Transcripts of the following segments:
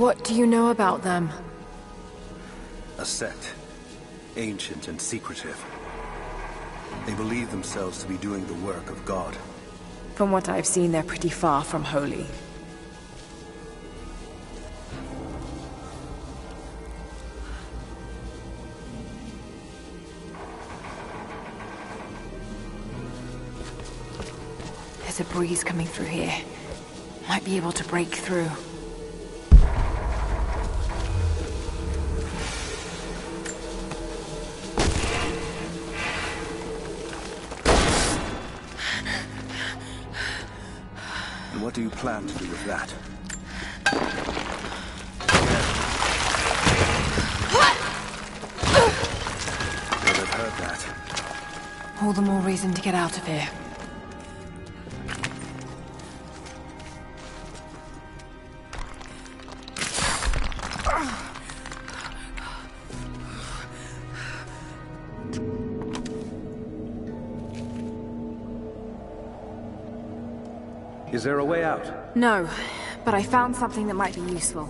What do you know about them? A sect. Ancient and secretive. They believe themselves to be doing the work of God. From what I've seen, they're pretty far from holy. There's a breeze coming through here. Might be able to break through. And what do you plan to do with that? Well, I've heard that. All the more reason to get out of here. Is there a way out? No, but I found something that might be useful.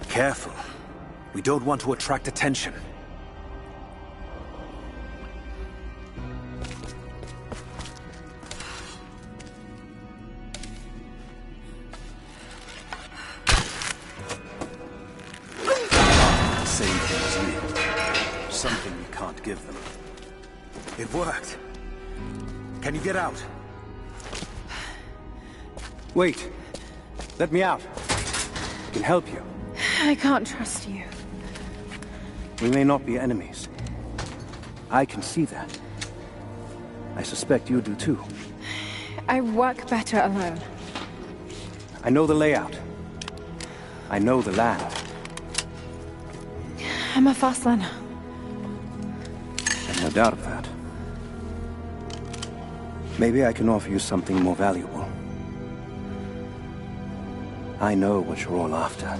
Careful. We don't want to attract attention. Same thing as you. Something we can't give them. It worked. Can you get out? Wait. Let me out. I can help you. I can't trust you. We may not be enemies. I can see that. I suspect you do too. I work better alone. I know the layout. I know the land. I'm a fast learner. I've no doubt of that. Maybe I can offer you something more valuable. I know what you're all after.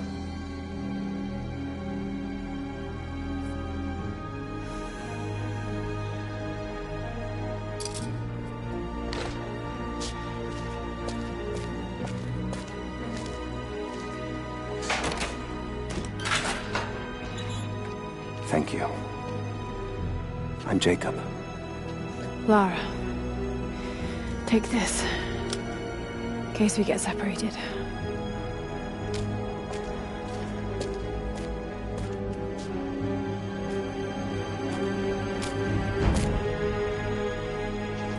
Thank you. I'm Jacob. Lara. Take this. In case we get separated.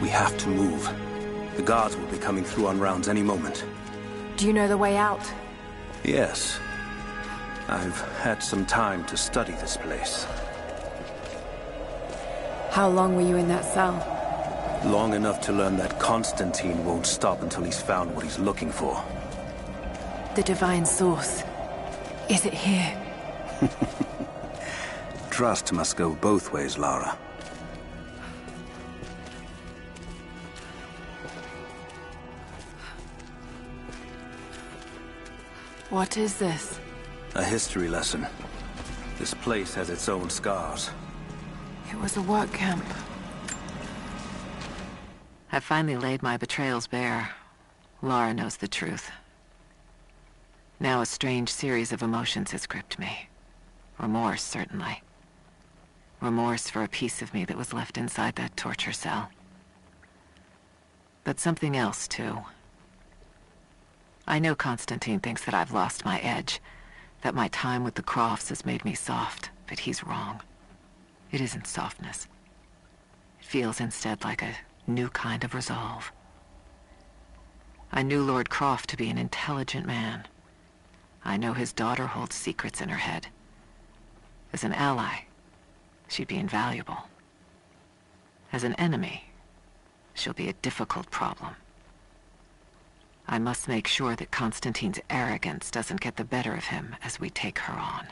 We have to move. The guards will be coming through on rounds any moment. Do you know the way out? Yes. I've had some time to study this place. How long were you in that cell? Long enough to learn that Constantine won't stop until he's found what he's looking for. The divine source. Is it here? Trust must go both ways, Lara. What is this? A history lesson. This place has its own scars. It was a work camp. I've finally laid my betrayals bare. Lara knows the truth. Now a strange series of emotions has gripped me. Remorse, certainly. Remorse for a piece of me that was left inside that torture cell. But something else, too. I know Constantine thinks that I've lost my edge, that my time with the Crofts has made me soft, but he's wrong. It isn't softness. It feels instead like a new kind of resolve. I knew Lord Croft to be an intelligent man. I know his daughter holds secrets in her head. As an ally, she'd be invaluable. As an enemy, she'll be a difficult problem. I must make sure that Constantine's arrogance doesn't get the better of him as we take her on.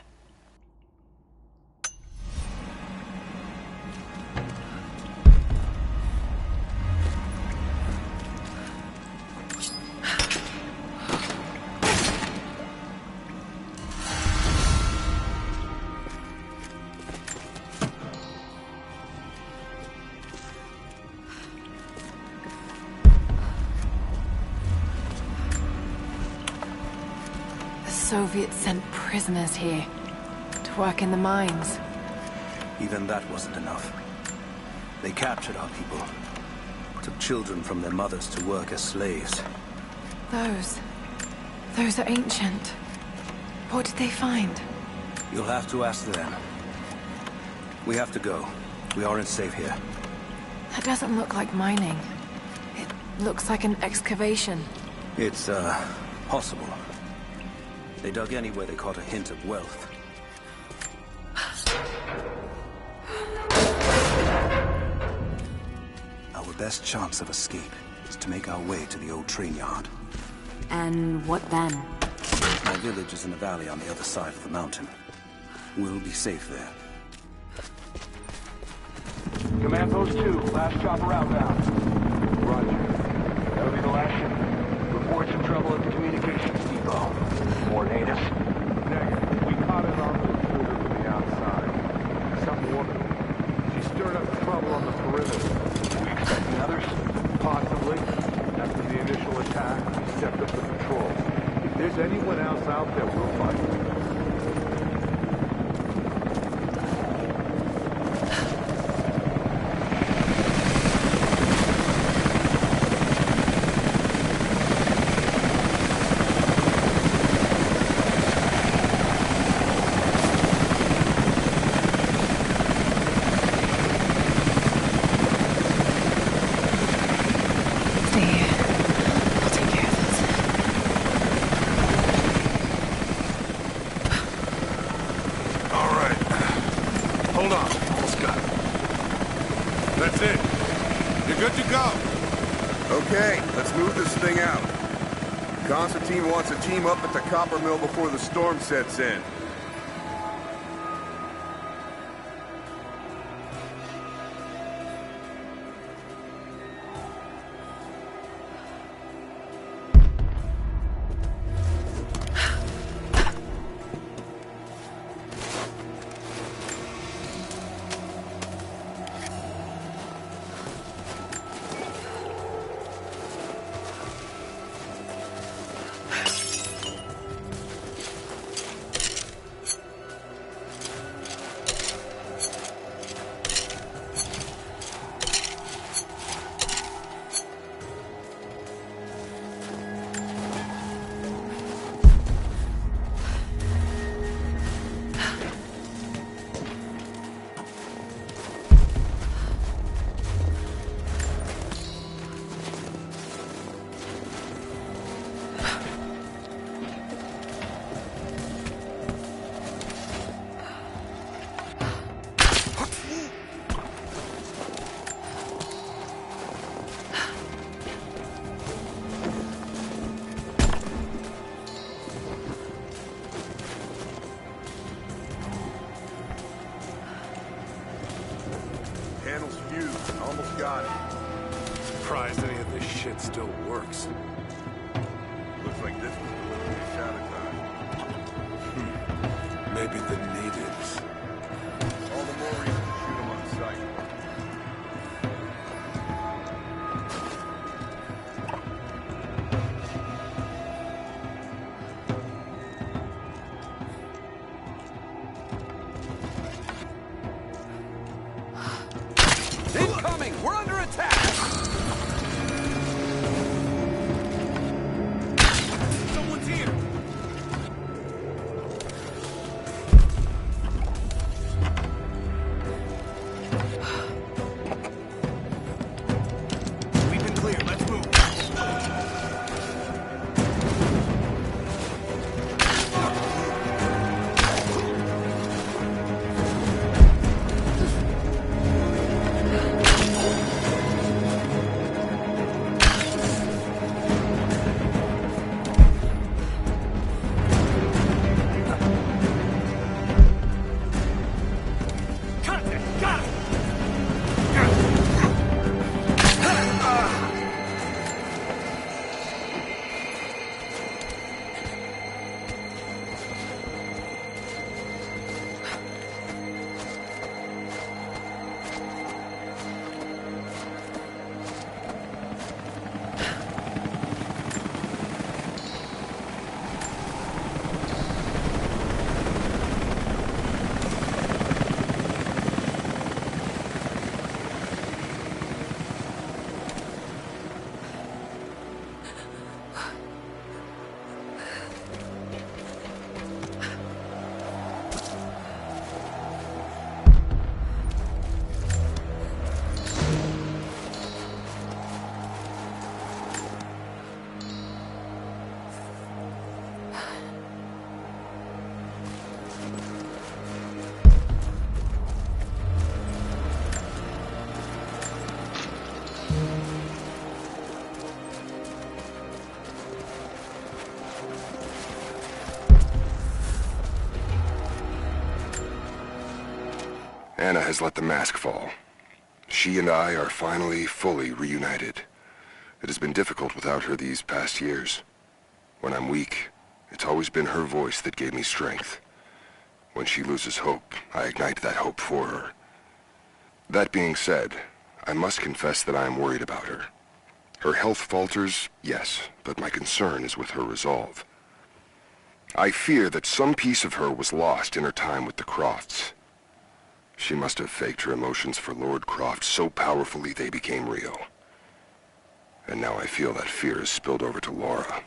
Soviets sent prisoners here to work in the mines. Even that wasn't enough. They captured our people, took children from their mothers to work as slaves. Those are ancient. What did they find? You'll have to ask them. We have to go. We aren't safe here. That doesn't look like mining. It looks like an excavation. It's, possible. They dug anywhere they caught a hint of wealth. Our best chance of escape is to make our way to the old train yard. And what then? My village is in a valley on the other side of the mountain. We'll be safe there. Command Post 2, last chopper outbound. Roger. That'll be the last shipment. Report some trouble at the communications depot. More natives? Negative. We caught an armed intruder from the outside. Some woman. She stirred up trouble on the perimeter. We expecting others? Possibly. After the initial attack, we stepped up the patrol. If there's anyone else out there, we'll find them. Constantine wants a team up at the copper mill before the storm sets in. Panel's fused. Almost got it. Surprised any of this shit still works. Looks like this was deliberately sabotaged. Maybe the natives. All the more reason to shoot them on sight. Incoming! We're under attack! Someone's here! Anna has let the mask fall. She and I are finally fully reunited. It has been difficult without her these past years. When I'm weak, it's always been her voice that gave me strength. When she loses hope, I ignite that hope for her. That being said, I must confess that I am worried about her. Her health falters, yes, but my concern is with her resolve. I fear that some piece of her was lost in her time with the Crofts. She must have faked her emotions for Lord Croft so powerfully they became real. And now I feel that fear has spilled over to Laura.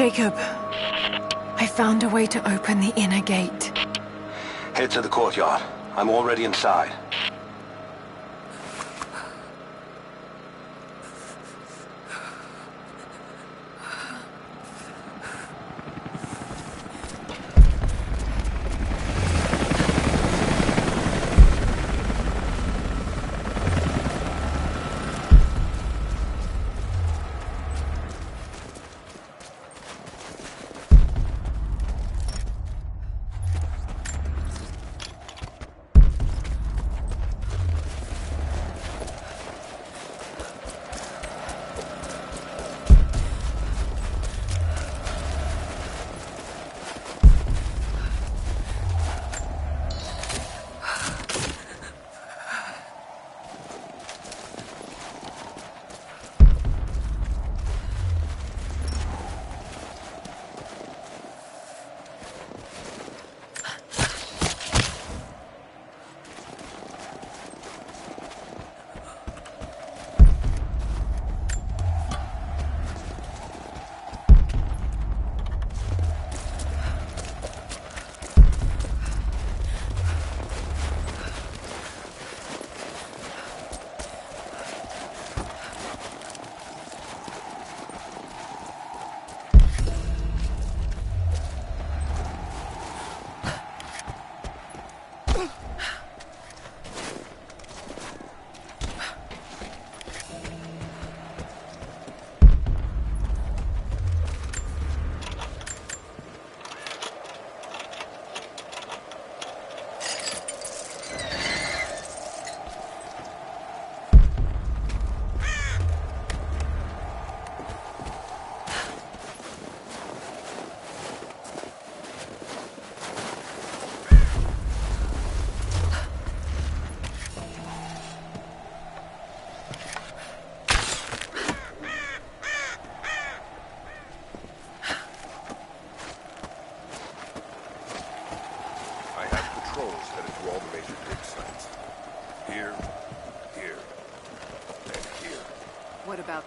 Jacob, I found a way to open the inner gate. Head to the courtyard. I'm already inside.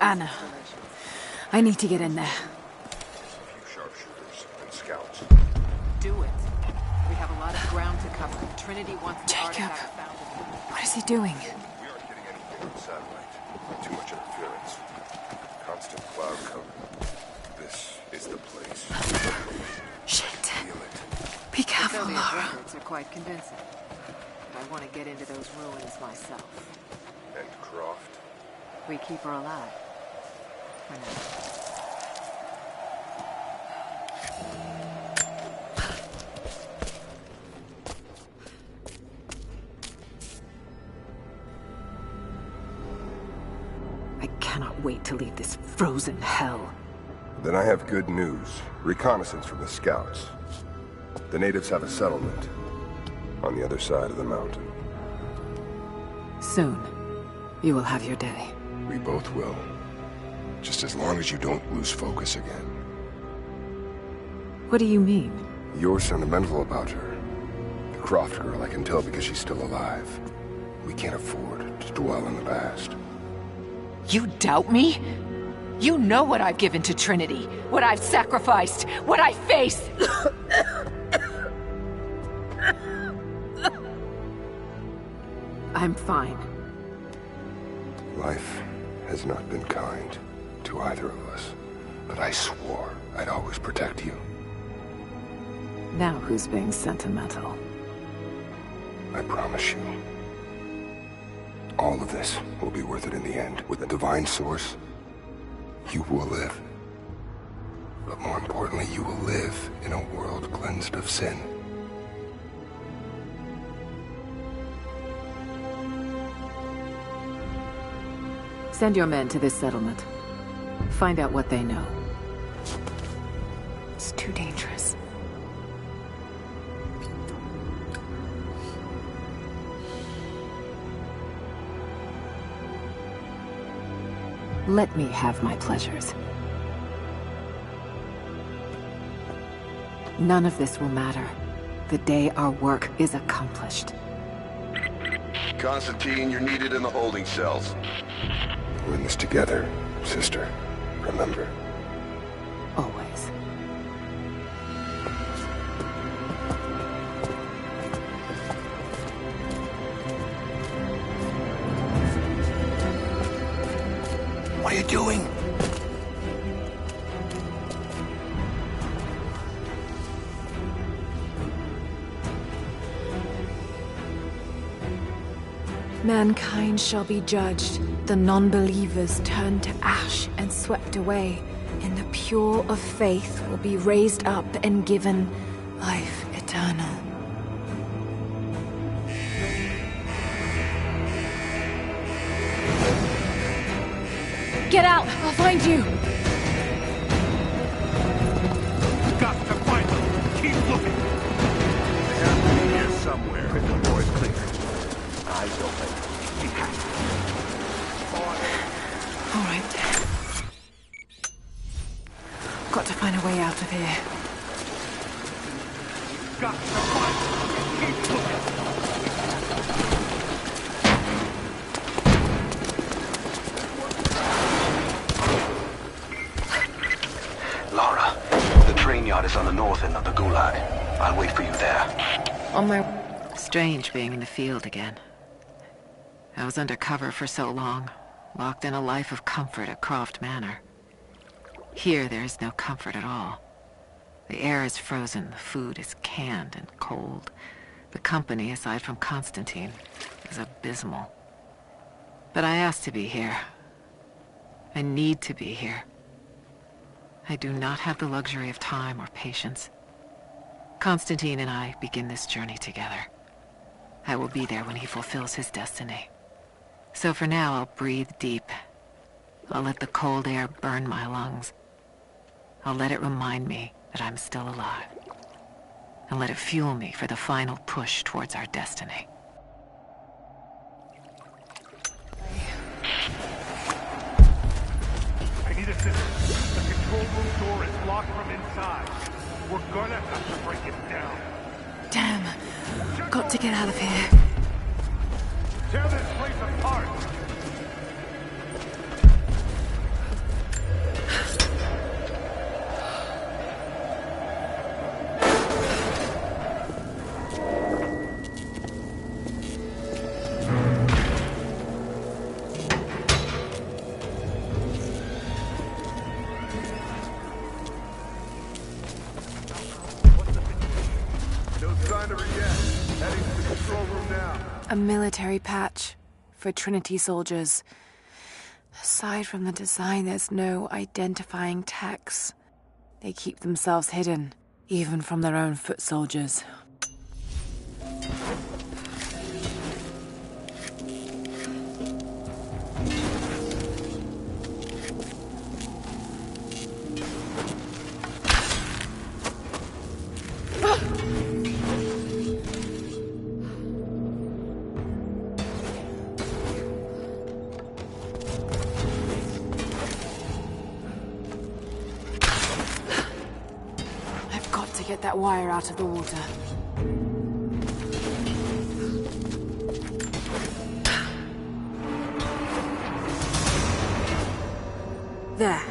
Anna, I need to get in there. A few sharpshooters and scouts. Do it. We have a lot of ground to cover. Trinity wants the Jacob, artifact found. what is he doing? We aren't getting anything on satellite. Too much interference. Constant cloud cover. This is the place. Shit. Feel it. Be careful, Soviet Laura. records are quite convincing. But I want to get into those ruins myself. And Croft? We keep her alive. For now. I cannot wait to leave this frozen hell. Then I have good news. Reconnaissance from the scouts. The natives have a settlement on the other side of the mountain. Soon, you will have your day. We both will. Just as long as you don't lose focus again. What do you mean? You're sentimental about her. The Croft girl, I can tell because she's still alive. We can't afford to dwell in the past. You doubt me? You know what I've given to Trinity, what I've sacrificed, what I face. I'm fine. Life has not been kind to to either of us, but I swore I'd always protect you. Now who's being sentimental? I promise you. All of this will be worth it in the end. With the divine source, you will live. But more importantly, you will live in a world cleansed of sin. Send your men to this settlement. Find out what they know. It's too dangerous. Let me have my pleasures. None of this will matter the day our work is accomplished. Constantine, you're needed in the holding cells. We're in this together, sister. Remember. Always. What are you doing? Mankind shall be judged, the non-believers turned to ash and swept away, and the pure of faith will be raised up and given life eternal. Get out! I'll find you! Got to find them! Keep looking! They have to be here somewhere. The door is clear. Eyes open. We have to. All right. Got to find a way out of here. Got to find them! Keep looking! Lara, the train yard is on the north end of the Gulag. I'll wait for you there. On my... Strange being in the field again. I was under cover for so long, locked in a life of comfort at Croft Manor. Here there is no comfort at all. The air is frozen, the food is canned and cold. The company, aside from Constantine, is abysmal. But I asked to be here. I need to be here. I do not have the luxury of time or patience. Constantine and I begin this journey together. I will be there when he fulfills his destiny. So for now, I'll breathe deep. I'll let the cold air burn my lungs. I'll let it remind me that I'm still alive. And let it fuel me for the final push towards our destiny. I need assistance. The control room door is locked from inside. We're gonna have to break it down. Damn. Got to get out of here. Tear this place apart! No sign of her yet. Heading to the control room now. A military patch for Trinity soldiers. Aside from the design, there's no identifying text. They keep themselves hidden, even from their own foot soldiers. Get that wire out of the water. There.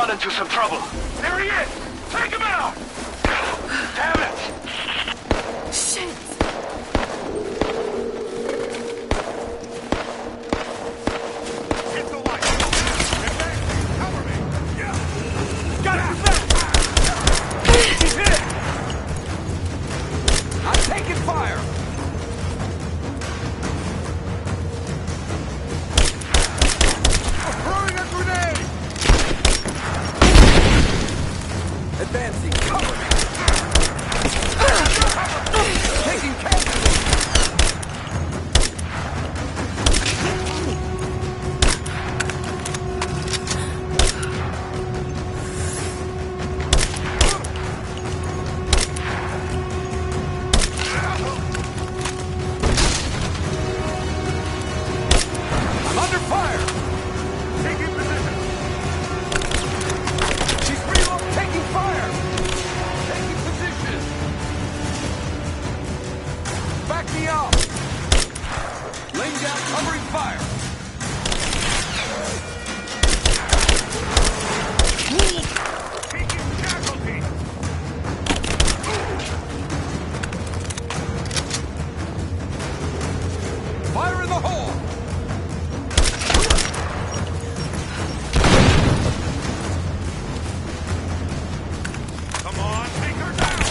run into some trouble. There he is! Take him out! Damn it! Shit! Hit the light! Advancing! Cover me! Yeah! Got him back! He's hit! I'm taking fire! Throwing a grenade! Advancing, cover me! Taking casualties! I'm under fire! Taking position! She's reloading, taking fire! Taking position! Back me up! Laying down, covering fire! Taking casualty! Fire in the hole! Come on, take her down!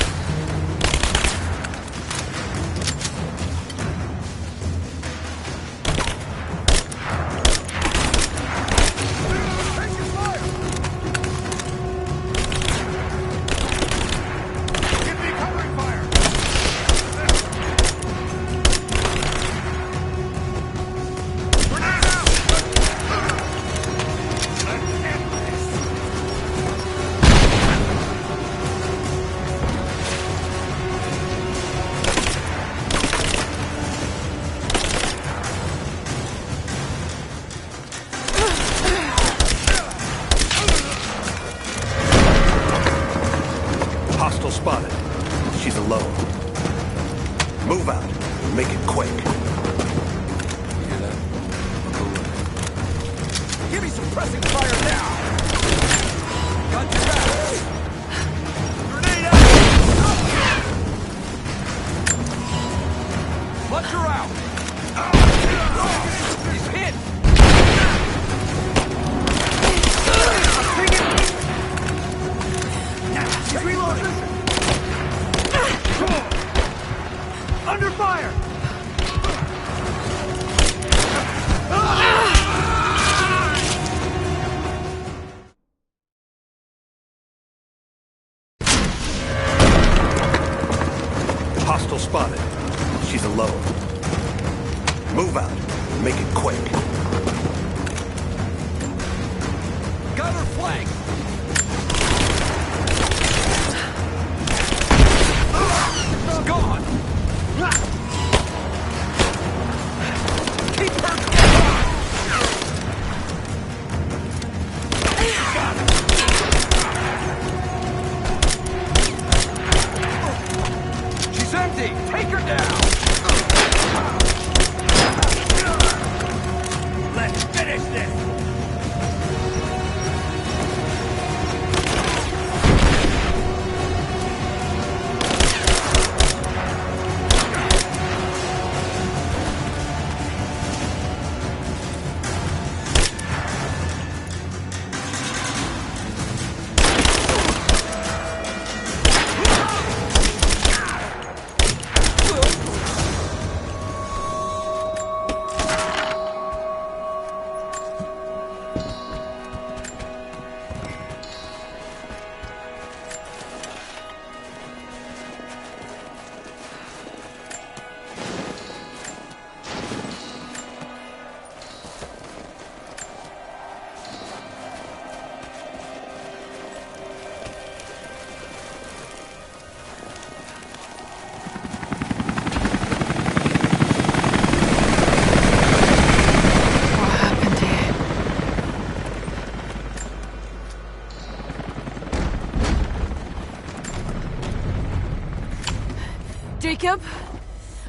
Taking fire! Give me covering fire! Grenade out! Let's end this! Hostile spotted. She's alone. Move out. Make it quick. Give me some pressing fire now! Got your back! Grenade out! Punch her out! He's hit! She's reloading! Under fire! Hostile spotted. She's alone. Move out. Make it quick. Got her flanked! It's gone! Keep her down! Got it! She's empty! Take her down! Let's finish this! Jacob,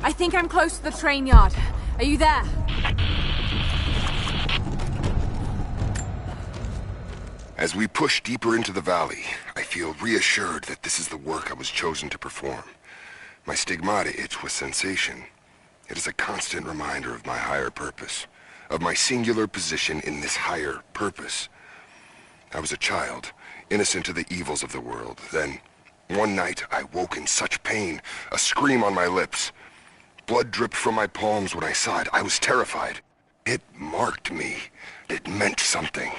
I think I'm close to the train yard. Are you there? As we push deeper into the valley, I feel reassured that this is the work I was chosen to perform. My stigmata itch with sensation. It is a constant reminder of my higher purpose, of my singular position in this higher purpose. I was a child, innocent to the evils of the world. Then, one night, I woke in such pain, a scream on my lips. Blood dripped from my palms when I saw it. I was terrified. It marked me. It meant something.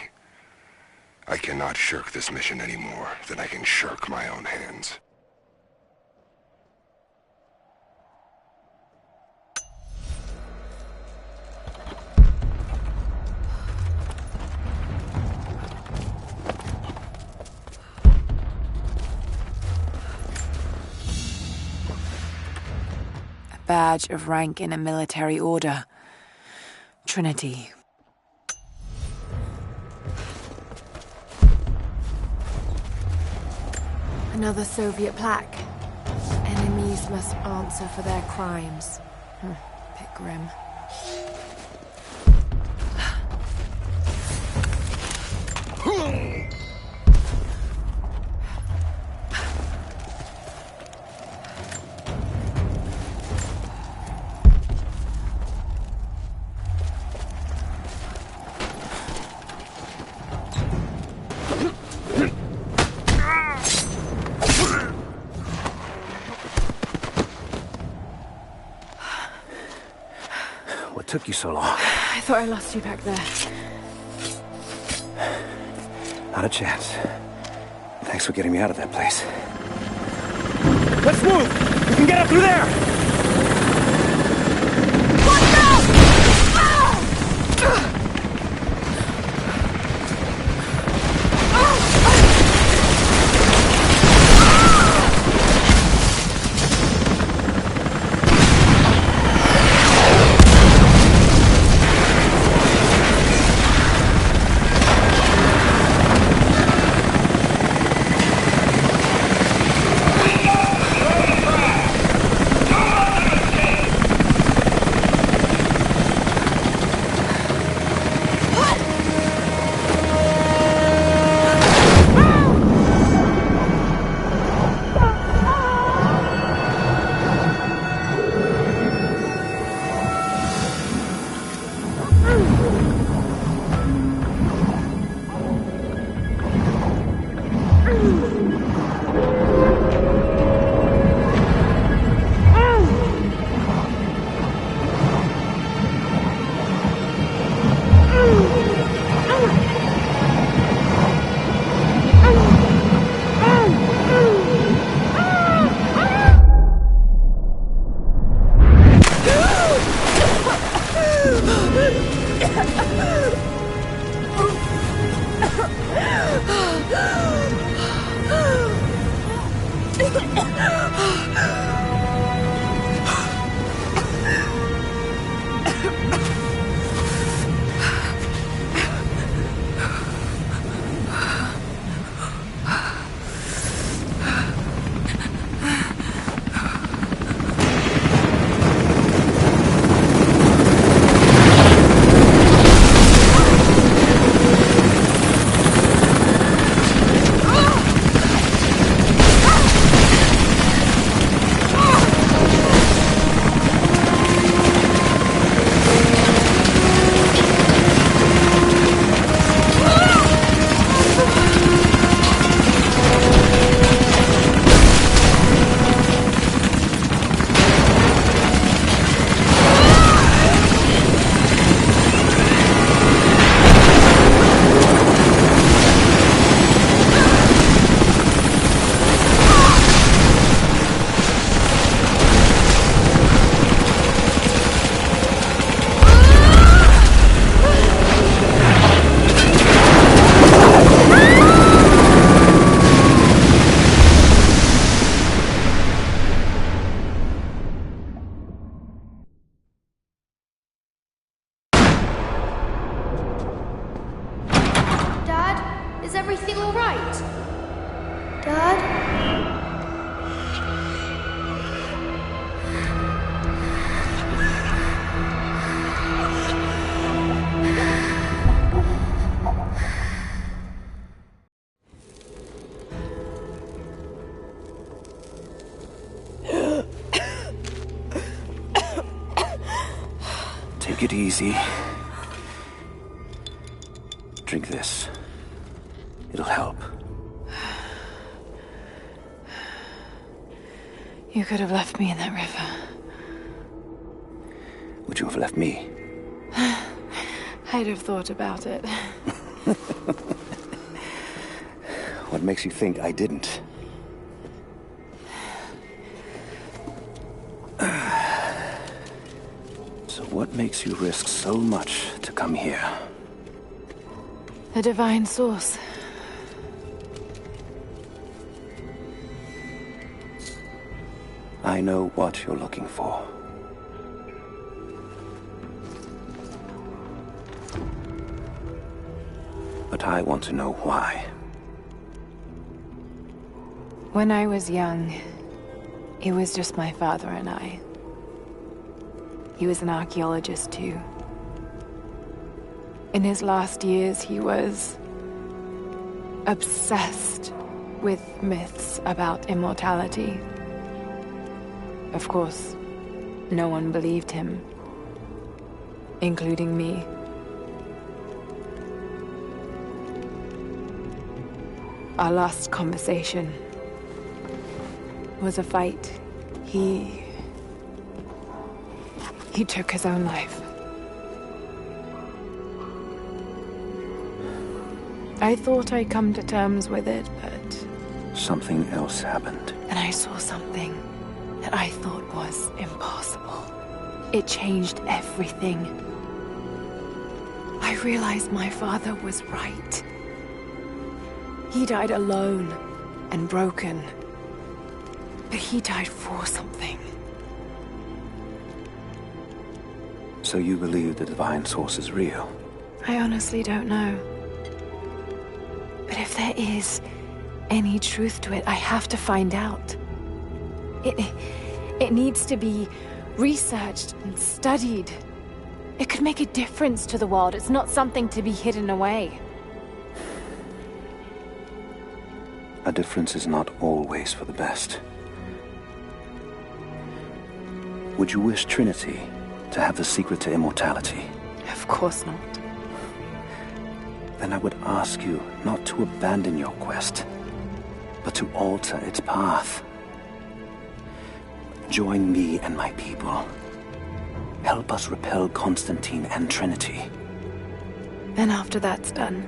I cannot shirk this mission any more than I can shirk my own hands. A badge of rank in a military order. Trinity. Another Soviet plaque. Enemies must answer for their crimes. Bit grim. What took you so long? I thought I lost you back there. Not a chance. Thanks for getting me out of that place. Let's move! We can get up through there! Is everything all right? Dad? Take it easy. Drink this. It'll help. You could have left me in that river. Would you have left me? I'd have thought about it. What makes you think I didn't? So what makes you risk so much to come here? The divine source. I know what you're looking for. But I want to know why. When I was young, it was just my father and I. He was an archaeologist too. In his last years, he was obsessed with myths about immortality. Of course, no one believed him, including me. Our last conversation was a fight. He took his own life. I thought I'd come to terms with it, but... Something else happened. And I saw something that I thought was impossible. It changed everything. I realized my father was right. He died alone and broken. But he died for something. So you believe the divine source is real? I honestly don't know. But if there is any truth to it, I have to find out. It needs to be researched and studied. It could make a difference to the world. It's not something to be hidden away. A difference is not always for the best. Would you wish Trinity to have the secret to immortality? Of course not. Then I would ask you not to abandon your quest, but to alter its path. Join me and my people. Help us repel Constantine and Trinity. And after that's done...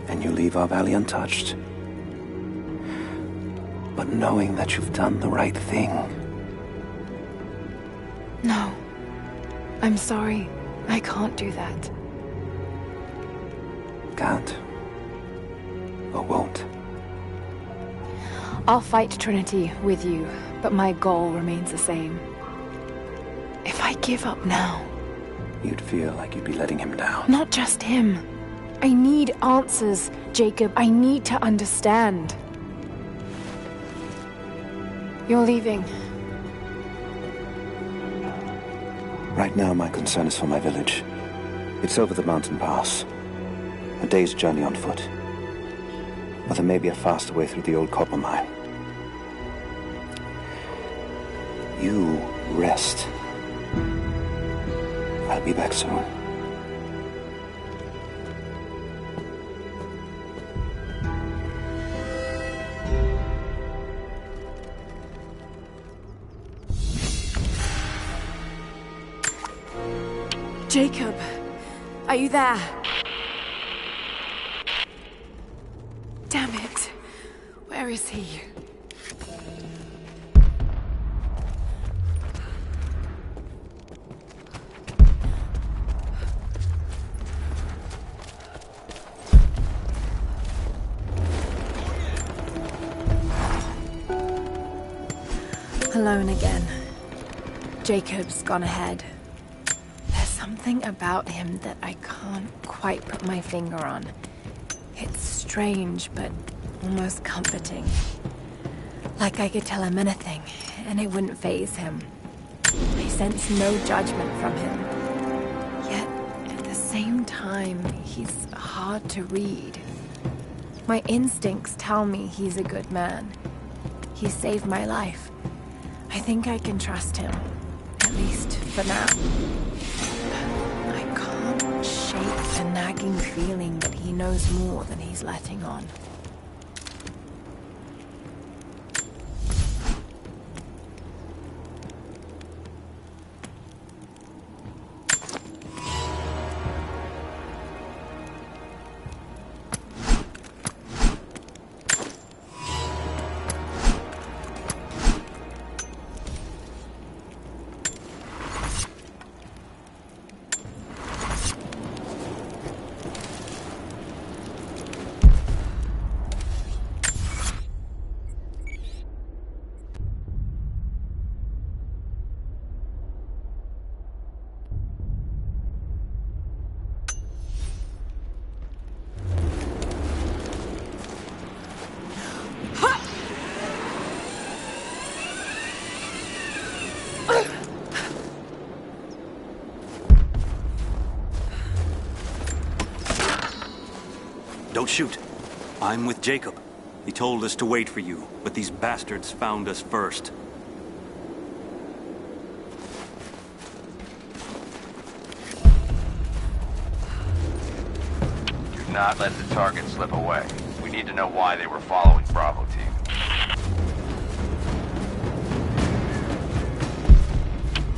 And you leave our valley untouched. But knowing that you've done the right thing. No. I'm sorry. I can't do that. Can't. Or won't. I'll fight Trinity with you, but my goal remains the same. If I give up now... You'd feel like you'd be letting him down. Not just him. I need answers, Jacob. I need to understand. You're leaving. Right now, my concern is for my village. It's over the mountain pass. A day's journey on foot. But there may be a faster way through the old copper mine. You rest. I'll be back soon. Jacob, are you there? Damn it. Where is he? Alone again. Jacob's gone ahead. There's something about him that I can't quite put my finger on. It's strange, but almost comforting. Like I could tell him anything, and it wouldn't faze him. I sense no judgment from him. Yet, at the same time, he's hard to read. My instincts tell me he's a good man. He saved my life. I think I can trust him. least for now. I can't shake a nagging feeling that he knows more than he's letting on. Don't shoot. I'm with Jacob. He told us to wait for you, but these bastards found us first. Do not let the target slip away. We need to know why they were following Bravo Team.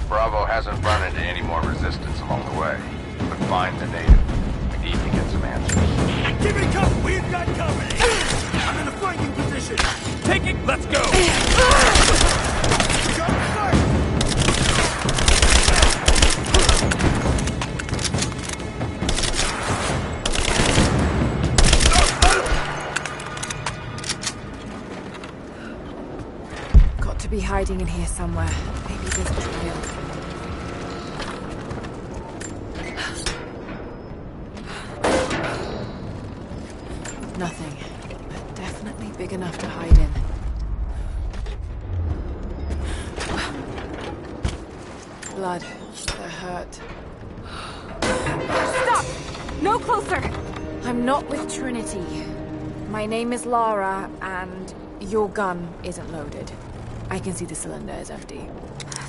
Bravo hasn't run into any more resistance along the way, but find the native. We need to get some answers. Give me cover! We've got company! I'm in a flanking position! Take it! Let's go! Got to be hiding in here somewhere. Maybe there's a trail. Nothing, but definitely big enough to hide in. Blood. They're hurt. Stop! No closer! I'm not with Trinity. My name is Lara, and your gun isn't loaded. I can see the cylinder is empty.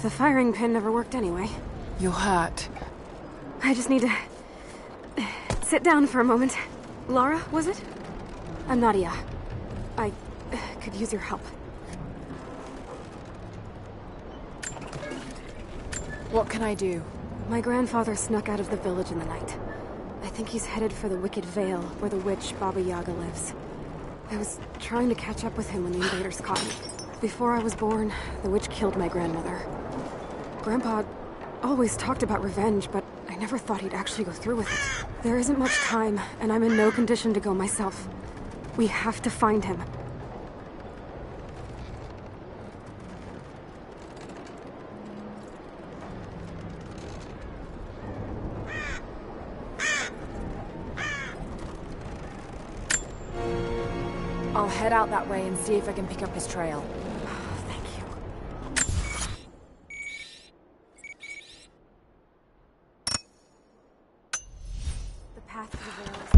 The firing pin never worked anyway. You're hurt. I just need to sit down for a moment. Lara, was it? I'm Nadia. I could use your help. What can I do? My grandfather snuck out of the village in the night. I think he's headed for the Wicked Vale, where the witch Baba Yaga lives. I was trying to catch up with him when the invaders caught me. Before I was born, the witch killed my grandmother. Grandpa always talked about revenge, but I never thought he'd actually go through with it. There isn't much time, and I'm in no condition to go myself. We have to find him. I'll head out that way and see if I can pick up his trail. Thank you. The path to the vale is...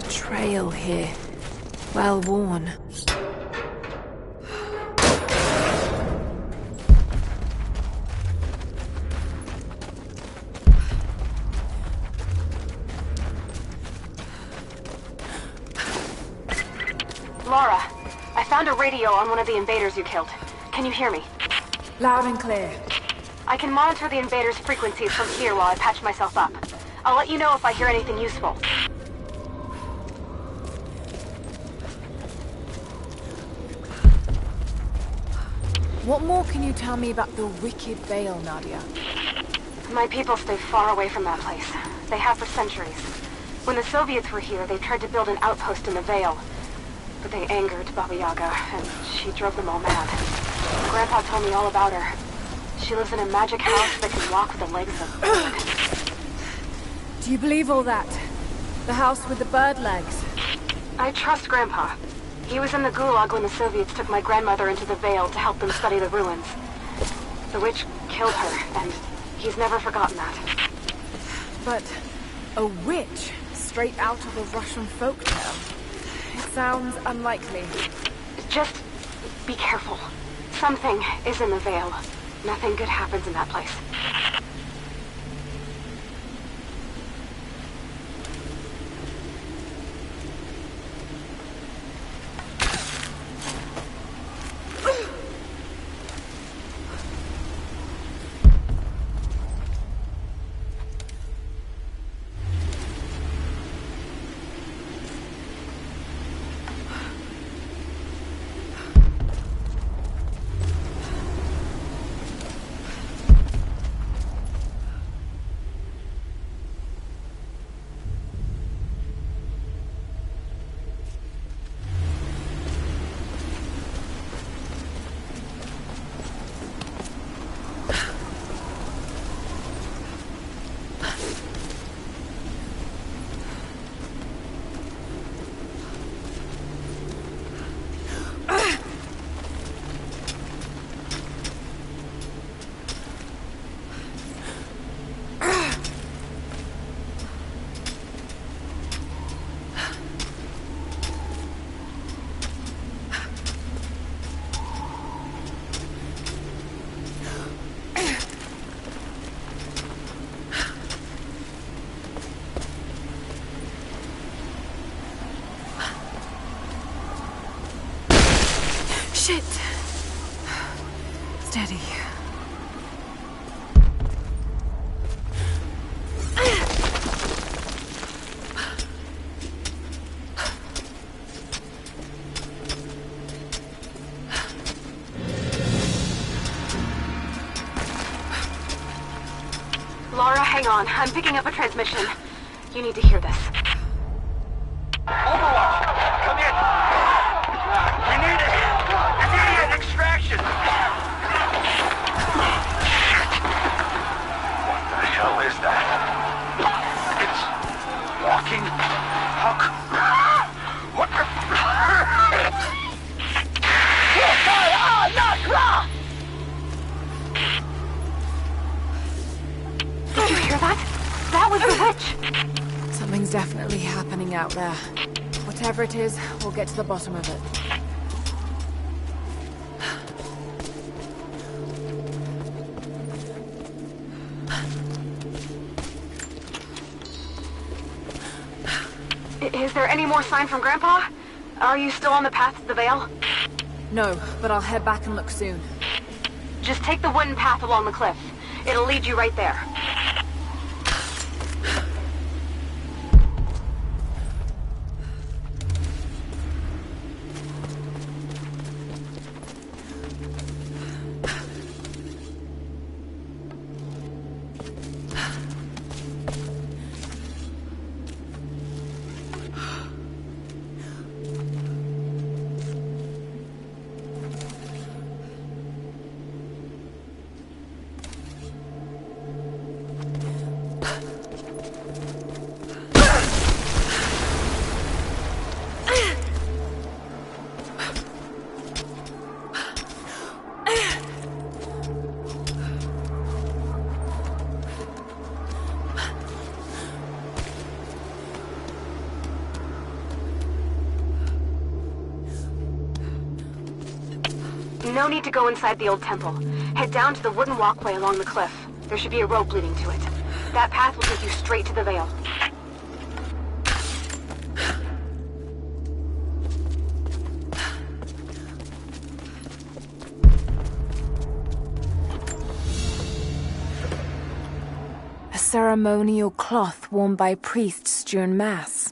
trail here. Well worn. Laura, I found a radio on one of the invaders you killed. Can you hear me? Loud and clear. I can monitor the invaders' frequencies from here while I patch myself up. I'll let you know if I hear anything useful. What more can you tell me about the Wicked Vale, Nadia? My people stay far away from that place. They have for centuries. When the Soviets were here, they tried to build an outpost in the Vale. But they angered Baba Yaga, and she drove them all mad. Grandpa told me all about her. She lives in a magic house that can walk with the legs of a bird. Do you believe all that? The house with the bird legs? I trust Grandpa. He was in the Gulag when the Soviets took my grandmother into the Vale to help them study the ruins. The witch killed her, and he's never forgotten that. But a witch? Straight out of a Russian folktale? It sounds unlikely. Just be careful. Something is in the Vale. Nothing good happens in that place. Shit! Steady. Laura, hang on. I'm picking up a transmission. You need to hear this. Overwatch! Come in! We need it! Immediate extraction! What the hell is that? It's walking? Huck? What the... Did you hear that? That was the witch! Something's definitely happening out there. Whatever it is, we'll get to the bottom of it. Is there any more sign from Grandpa? Are you still on the path to the Vale? No, but I'll head back and look soon. Just take the wooden path along the cliff. It'll lead you right there. No need to go inside the old temple. Head down to the wooden walkway along the cliff. There should be a rope leading to it. That path will take you straight to the Veil. A ceremonial cloth worn by priests during Mass.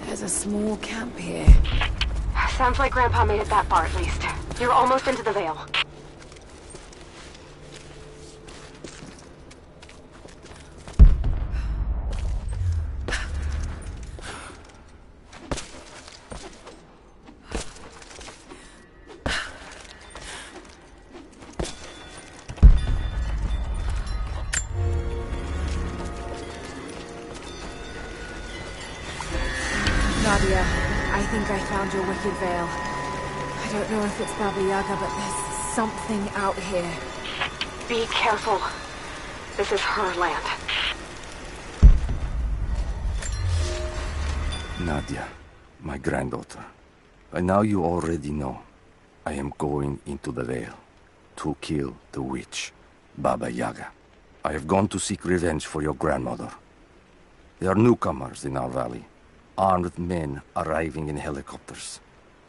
There's a small camp here. Sounds like Grandpa made it that far at least. You're almost into the Veil. Nadia, I think I found your wicked veil. I don't know if it's Baba Yaga, but there's something out here. Be careful. This is her land. Nadia, my granddaughter. By now you already know. I am going into the Veil to kill the witch, Baba Yaga. I have gone to seek revenge for your grandmother. There are newcomers in our valley. Armed men arriving in helicopters.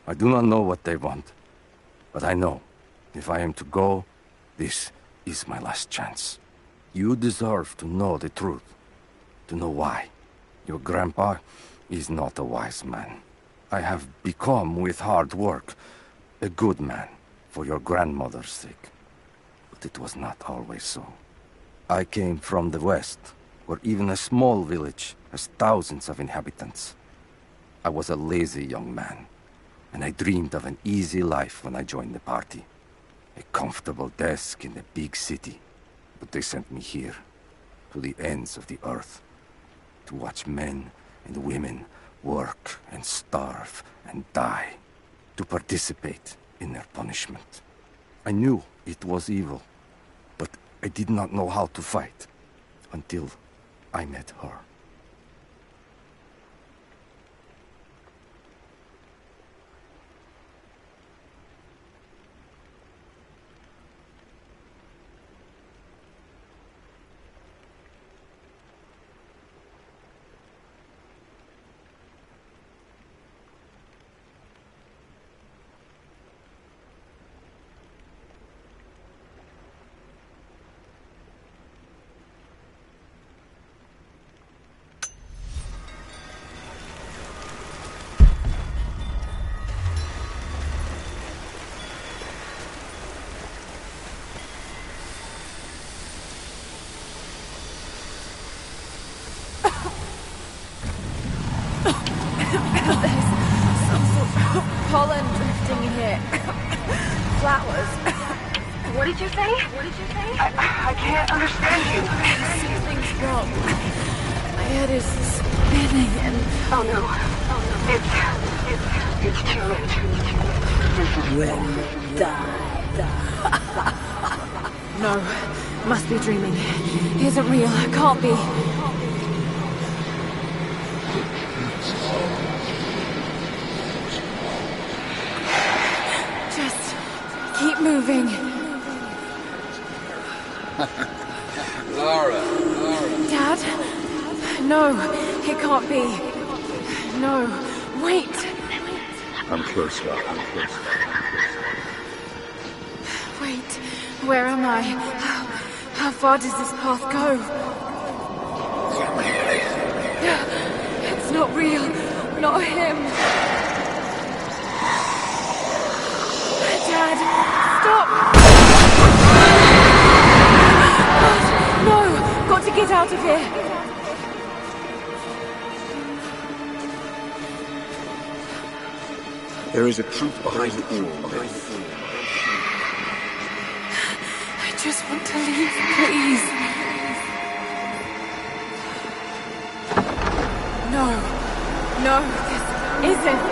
I do not know what they want, but I know if I am to go, this is my last chance. You deserve to know the truth, to know why. Your grandpa is not a wise man. I have become, with hard work, a good man for your grandmother's sake. But it was not always so. I came from the west, where even a small village has thousands of inhabitants. I was a lazy young man, and I dreamed of an easy life when I joined the party. A comfortable desk in a big city. But they sent me here, to the ends of the earth, to watch men and women work and starve and die, to participate in their punishment. I knew it was evil, but I did not know how to fight until I met her. Pollen drifting in here. Flowers. What did you say? What did you say? I can't understand you. Something's wrong. My head is spinning and... Oh no. Oh no. It's too late. When No. Must be dreaming. Isn't real. Can't be. Just keep moving. Lara. Dad? No, it can't be. No, wait. I'm close, Lara. I'm close. Wait, where am I? How far does this path go? It's not real. Not him. Dad, stop! No! Got to get out of here! There is a truth behind it all. just want to leave, please. No. No, this isn't.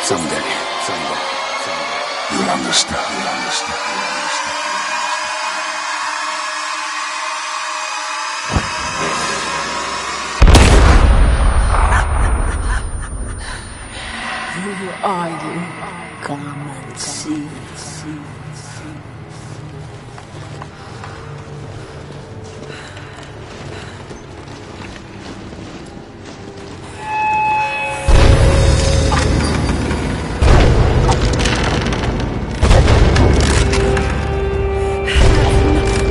Someday. You'll understand. Who are you? Come and see.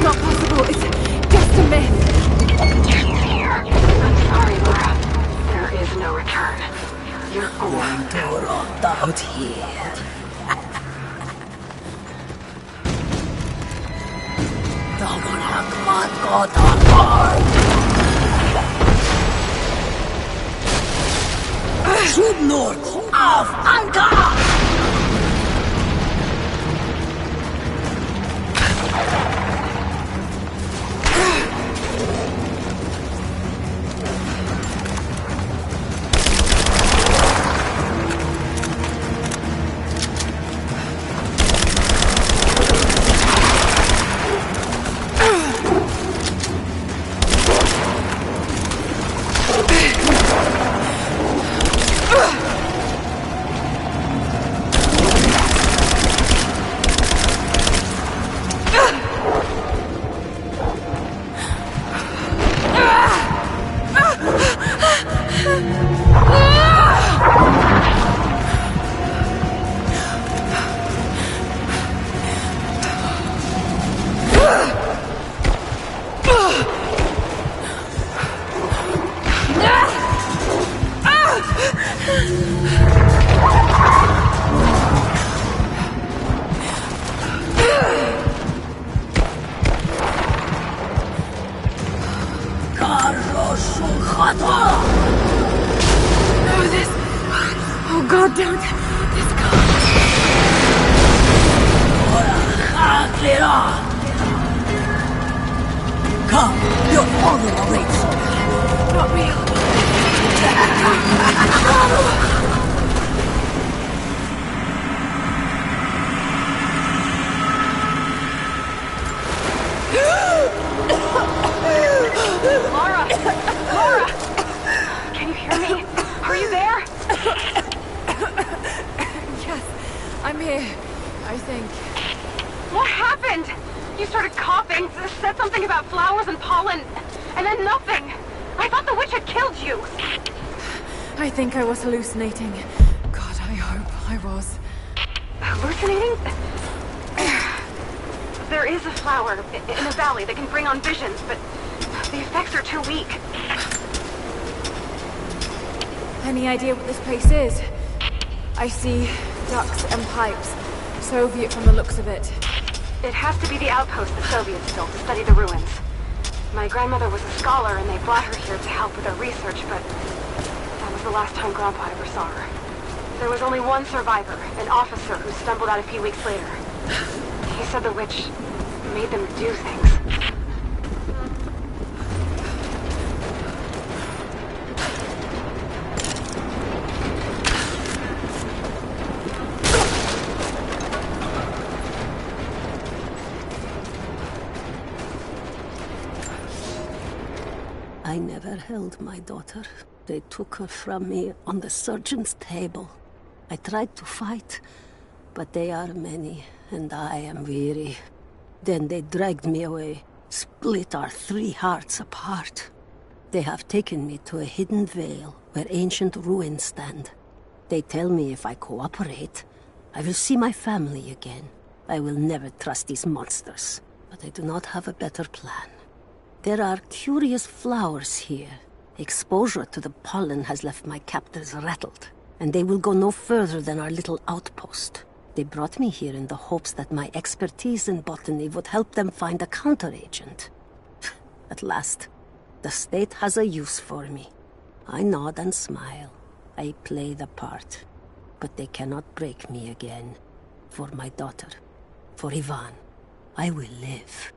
Not possible. It's just a myth. I'm sorry, Laura. There is no return. You're going to rot out here. Südnord auf Anker! No, this... Oh, God, don't. This can't. Come, your father awaits. Not Laura! Laura! Can you hear me? Are you there? Yes, I'm here, I think. What happened? You started coughing, said something about flowers and pollen, and then nothing. I thought the witch had killed you. I think I was hallucinating. God, I hope I was. Hallucinating? There is a flower in a valley that can bring on visions, but the effects are too weak. Any idea what this place is? I see ducts and pipes. Soviet from the looks of it. It has to be the outpost the Soviets built to study the ruins. My grandmother was a scholar and they brought her here to help with her research, but that was the last time Grandpa ever saw her. There was only one survivor, an officer who stumbled out a few weeks later. He said the witch made them do things. I never held my daughter. They took her from me on the surgeon's table. I tried to fight, but they are many, and I am weary. Then they dragged me away, split our 3 hearts apart. They have taken me to a hidden vale where ancient ruins stand. They tell me if I cooperate, I will see my family again. I will never trust these monsters, but I do not have a better plan. There are curious flowers here. Exposure to the pollen has left my captors rattled. and they will go no further than our little outpost. They brought me here in the hopes that my expertise in botany would help them find a counteragent. At last, the state has a use for me. I nod and smile. I play the part. But they cannot break me again. For my daughter, for Ivan, I will live.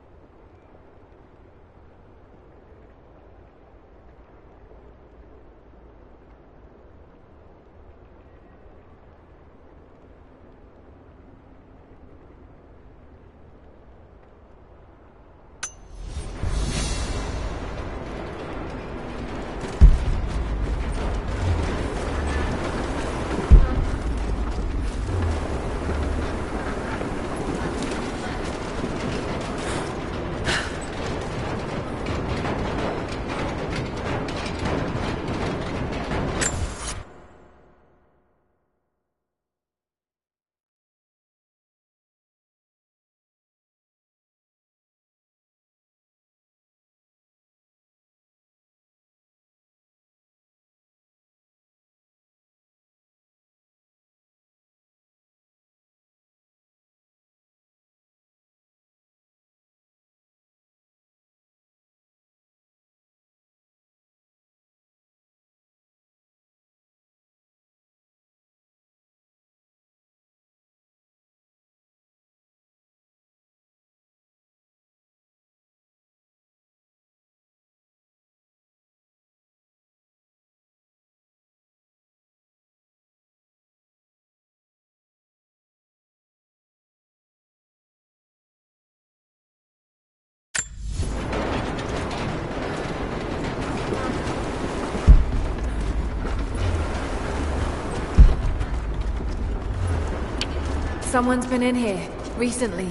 Someone's been in here, recently.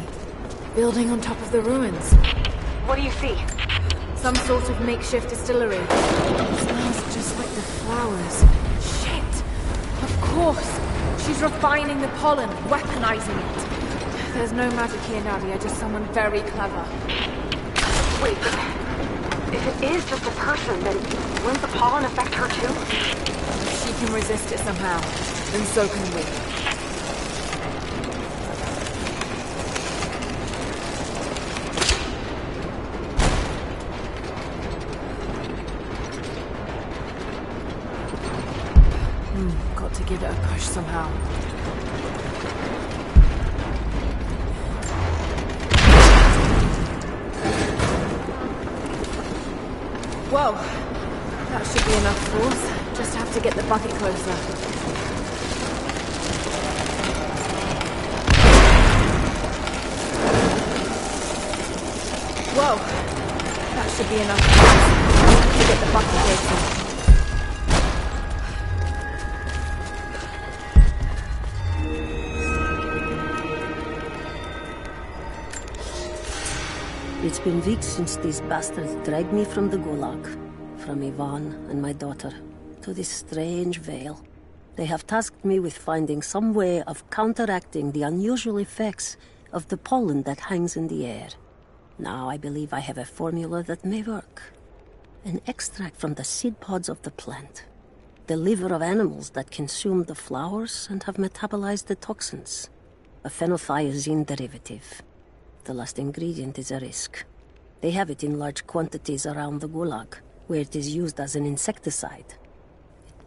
Building on top of the ruins. What do you see? Some sort of makeshift distillery. It smells just like the flowers. Shit! Of course! She's refining the pollen, weaponizing it. There's no magic here, Nadia, just someone very clever. Wait, but if it is just a person, then wouldn't the pollen affect her too? She can resist it somehow, then so can we. Got to give it a push somehow. Whoa! That should be enough force. Just have to get the bucket closer. Whoa! That should be enough force to get the bucket closer. It's been weeks since these bastards dragged me from the Gulag, from Ivan and my daughter, to this strange veil. They have tasked me with finding some way of counteracting the unusual effects of the pollen that hangs in the air. Now I believe I have a formula that may work. An extract from the seed pods of the plant. The liver of animals that consume the flowers and have metabolized the toxins. A phenothiazine derivative. The last ingredient is a risk. They have it in large quantities around the Gulag, where it is used as an insecticide.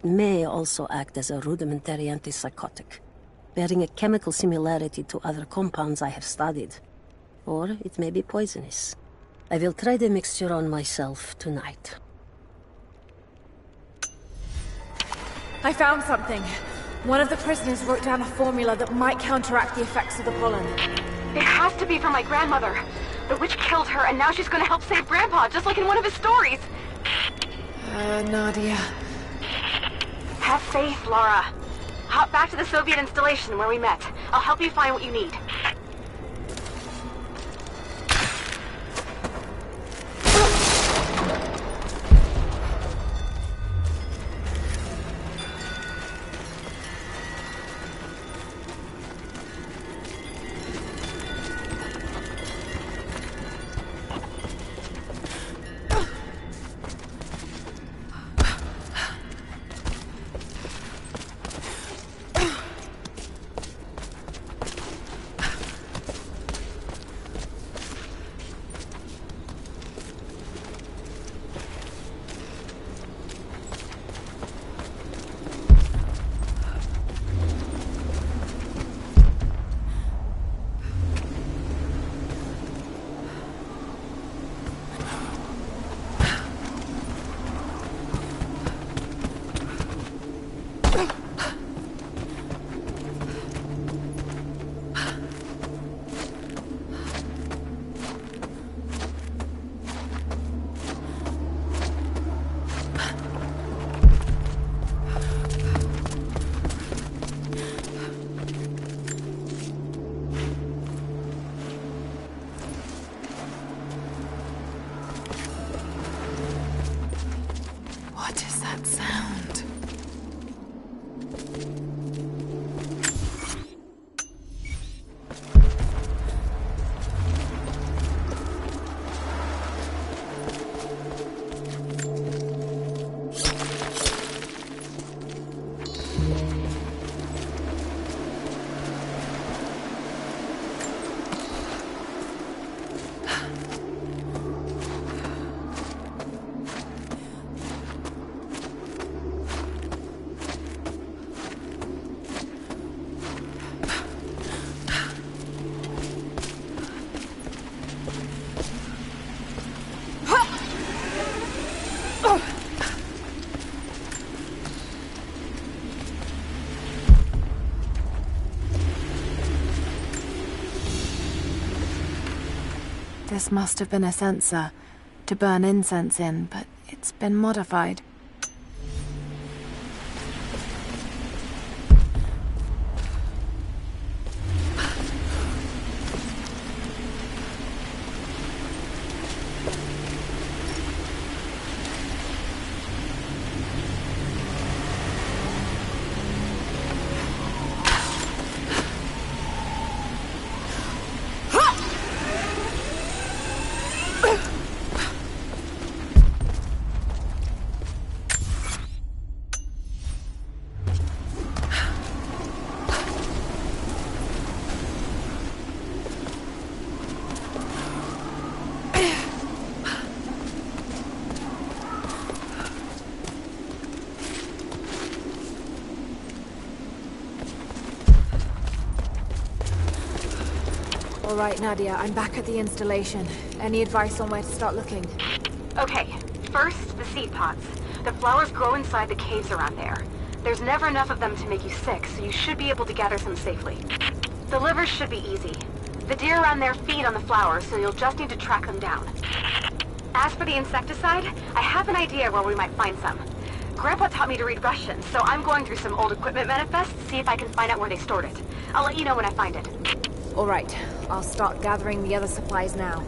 It may also act as a rudimentary antipsychotic, bearing a chemical similarity to other compounds I have studied. Or it may be poisonous. I will try the mixture on myself tonight. I found something. One of the prisoners wrote down a formula that might counteract the effects of the pollen. It has to be from my grandmother. The witch killed her, and now she's gonna help save Grandpa, just like in one of his stories. Nadia. Have faith, Laura. Hop back to the Soviet installation where we met. I'll help you find what you need. This must have been a sensor to burn incense in, but it's been modified. All right, Nadia, I'm back at the installation. Any advice on where to start looking? Okay, first, the seed pods. The flowers grow inside the caves around there. There's never enough of them to make you sick, so you should be able to gather some safely. The livers should be easy. The deer around there feed on the flowers, so you'll just need to track them down. As for the insecticide, I have an idea where we might find some. Grandpa taught me to read Russian, so I'm going through some old equipment manifests to see if I can find out where they stored it. I'll let you know when I find it. All right, I'll start gathering the other supplies now.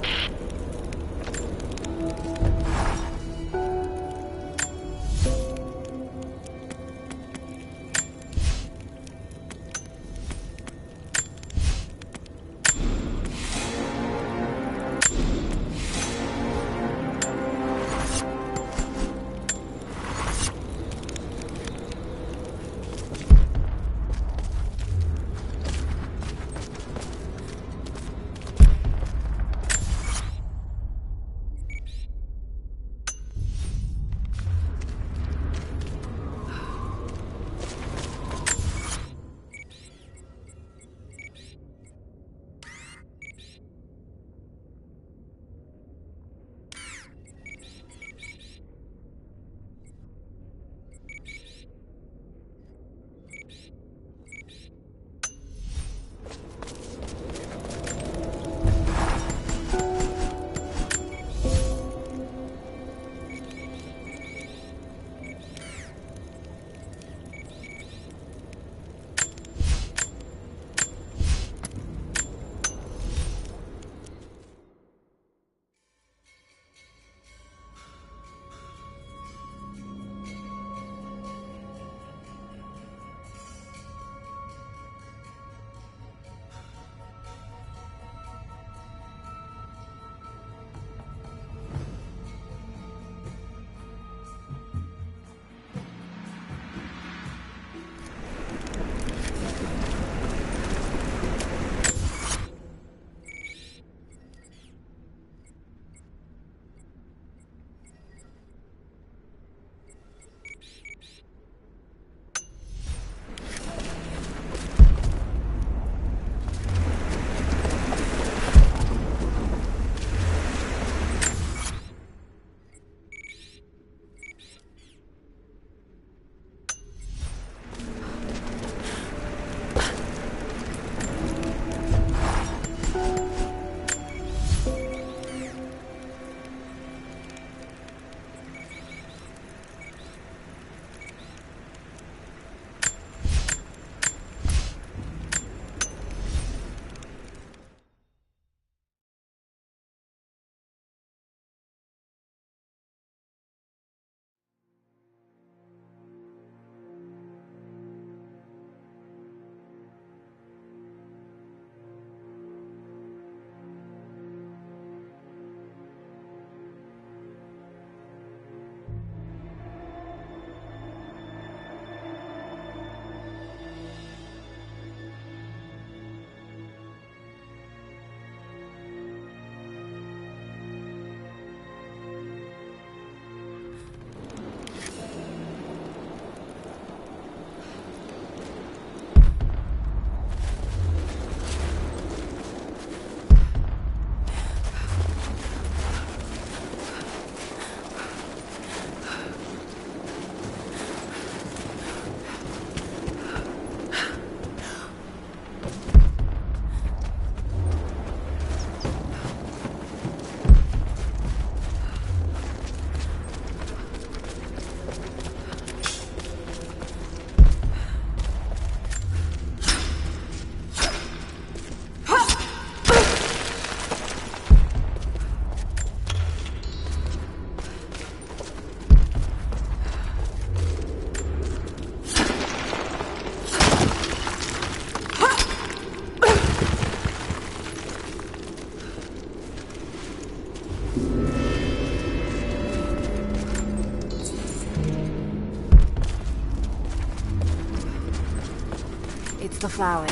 the flowers.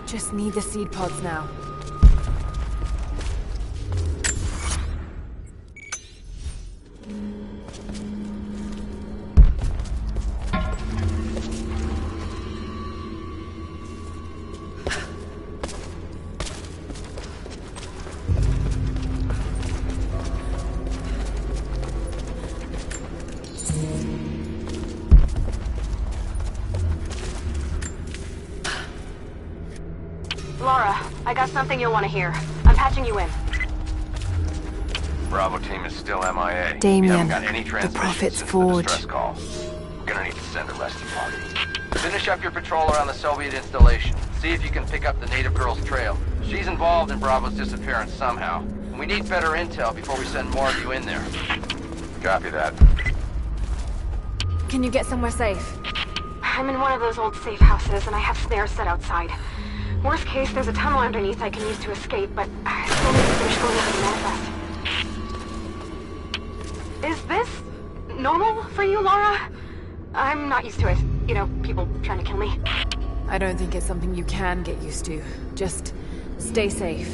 Just need the seed pods now. Laura, I got something you'll want to hear. I'm patching you in. Bravo team is still MIA. Damien, we haven't got any the transmissions Prophet's since Forge. the distress call. We're gonna need to send a rescue party. Finish up your patrol around the Soviet installation. See if you can pick up the native girl's trail. She's involved in Bravo's disappearance somehow. And we need better intel before we send more of you in there. Copy that. Can you get somewhere safe? I'm in one of those old safe houses, and I have snares set outside. Worst case, there's a tunnel underneath I can use to escape, but I still need to finish going over the manifest. Is this normal for you, Laura? I'm not used to it. You know, people trying to kill me. I don't think it's something you can get used to. Just stay safe.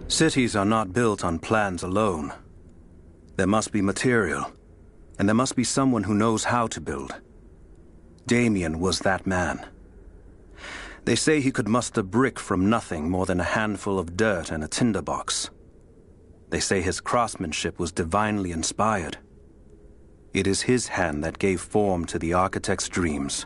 Cities are not built on plans alone. There must be material, and there must be someone who knows how to build. Damien was that man. They say he could muster brick from nothing more than a handful of dirt and a tinderbox. They say his craftsmanship was divinely inspired. It is his hand that gave form to the architect's dreams.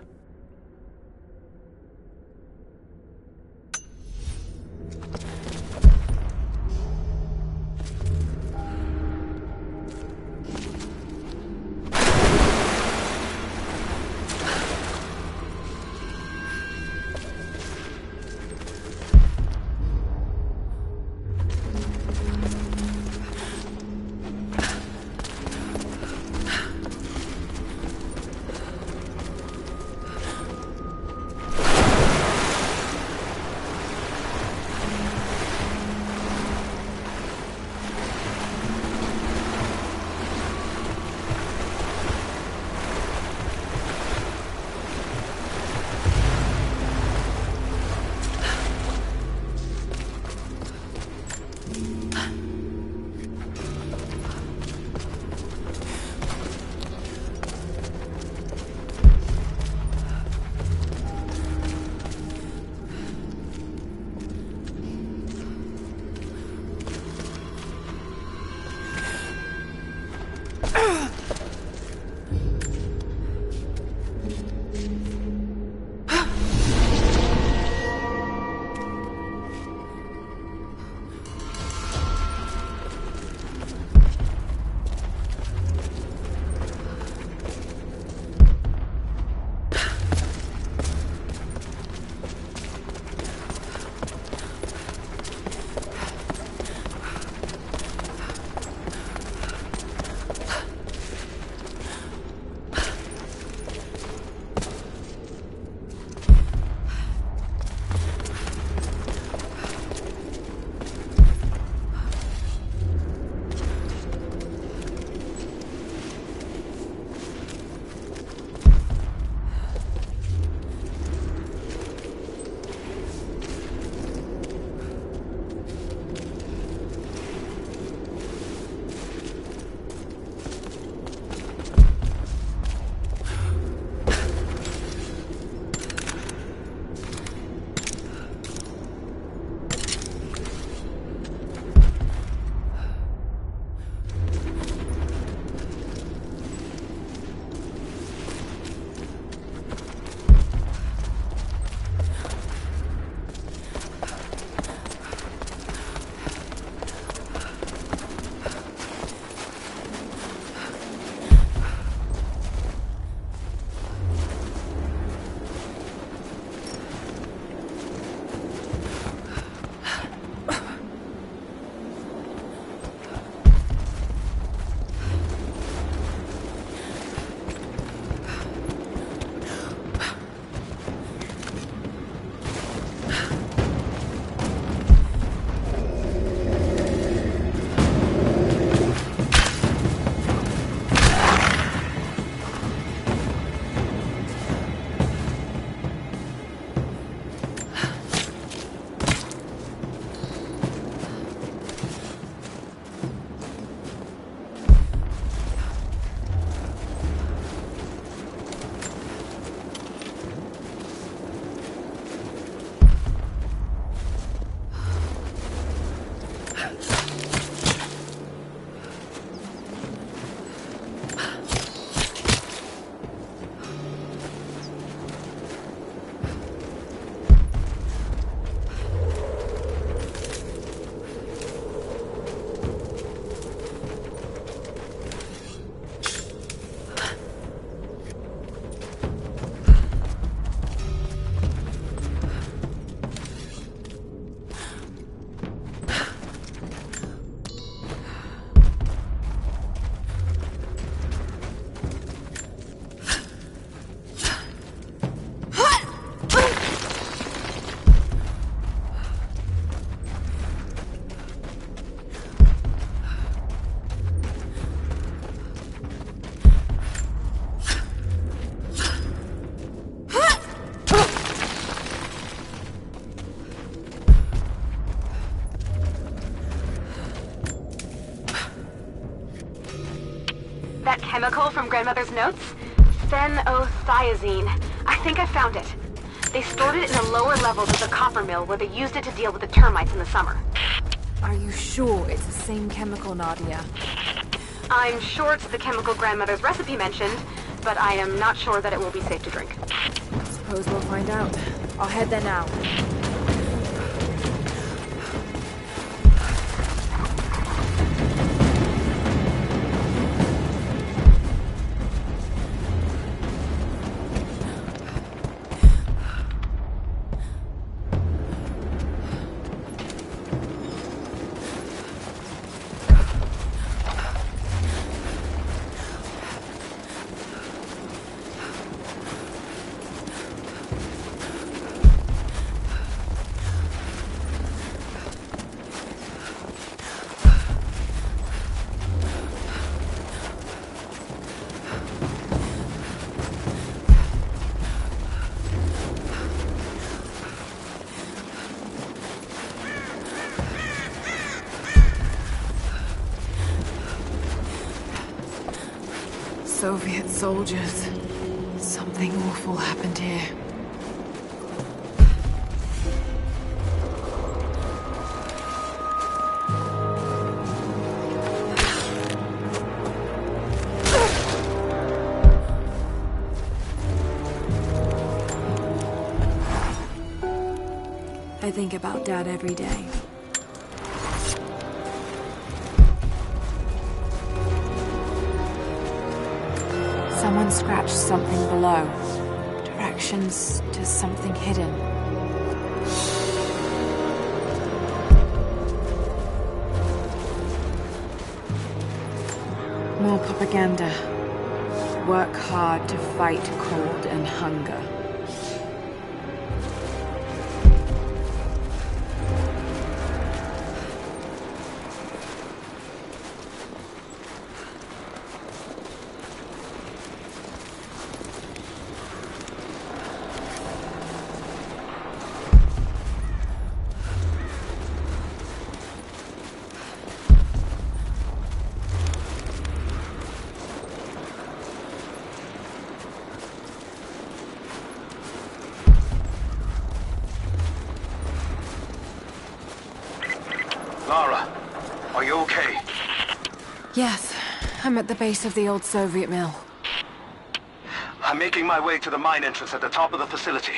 That chemical from Grandmother's notes? Phenothiazine. I think I found it. They stored it in the lower levels of the copper mill where they used it to deal with the termites in the summer. Are you sure it's the same chemical, Nadia? I'm sure it's the chemical Grandmother's recipe mentioned, but I am not sure that it will be safe to drink. Suppose we'll find out. I'll head there now. Soviet soldiers. Something awful happened here. I think about Dad every day. Someone scratched something below. Directions to something hidden. More propaganda. Work hard to fight cold and hunger. Lara, are you okay? Yes, I'm at the base of the old Soviet mill. I'm making my way to the mine entrance at the top of the facility.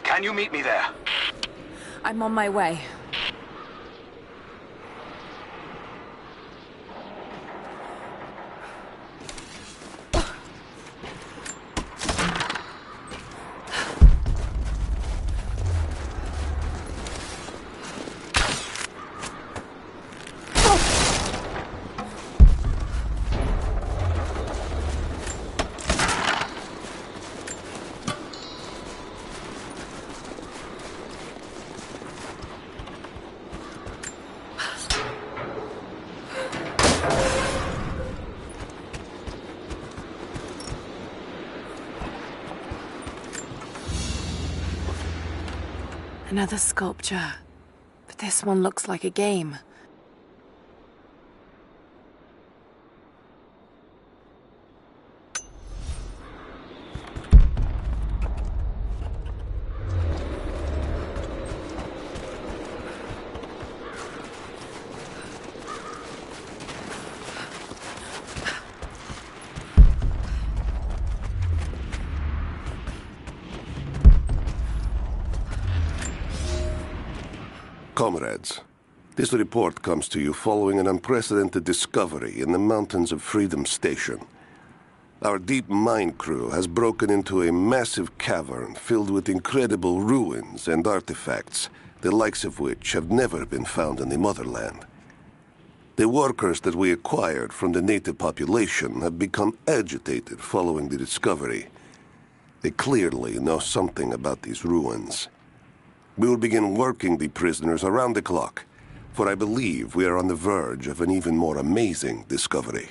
Can you meet me there? I'm on my way. Another sculpture, but this one looks like a game. Comrades, this report comes to you following an unprecedented discovery in the mountains of Freedom Station. Our deep mine crew has broken into a massive cavern filled with incredible ruins and artifacts, the likes of which have never been found in the motherland. The workers that we acquired from the native population have become agitated following the discovery. They clearly know something about these ruins. We will begin working the prisoners around the clock, for I believe we are on the verge of an even more amazing discovery.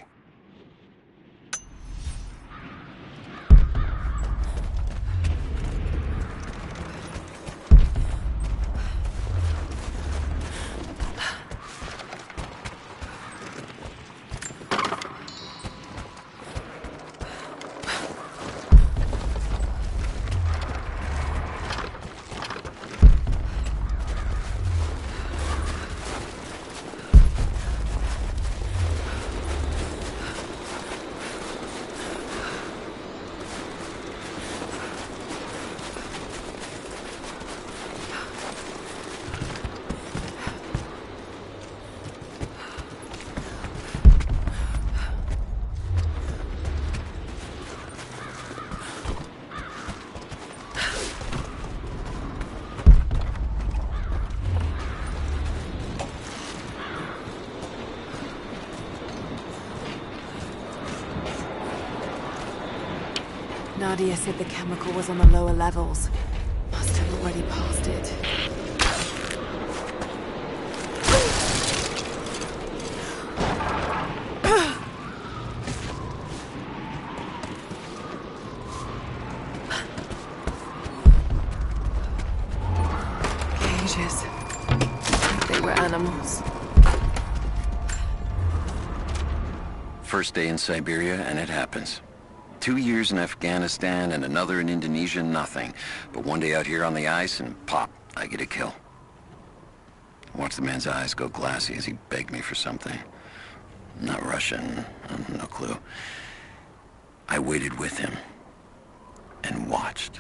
Nadia said the chemical was on the lower levels. Must have already passed it. Cages. They were animals. First day in Siberia, and it happens. 2 years in Afghanistan and another in Indonesia, nothing. But one day out here on the ice, and pop, I get a kill. I watched the man's eyes go glassy as he begged me for something. Not Russian, no clue. I waited with him and watched.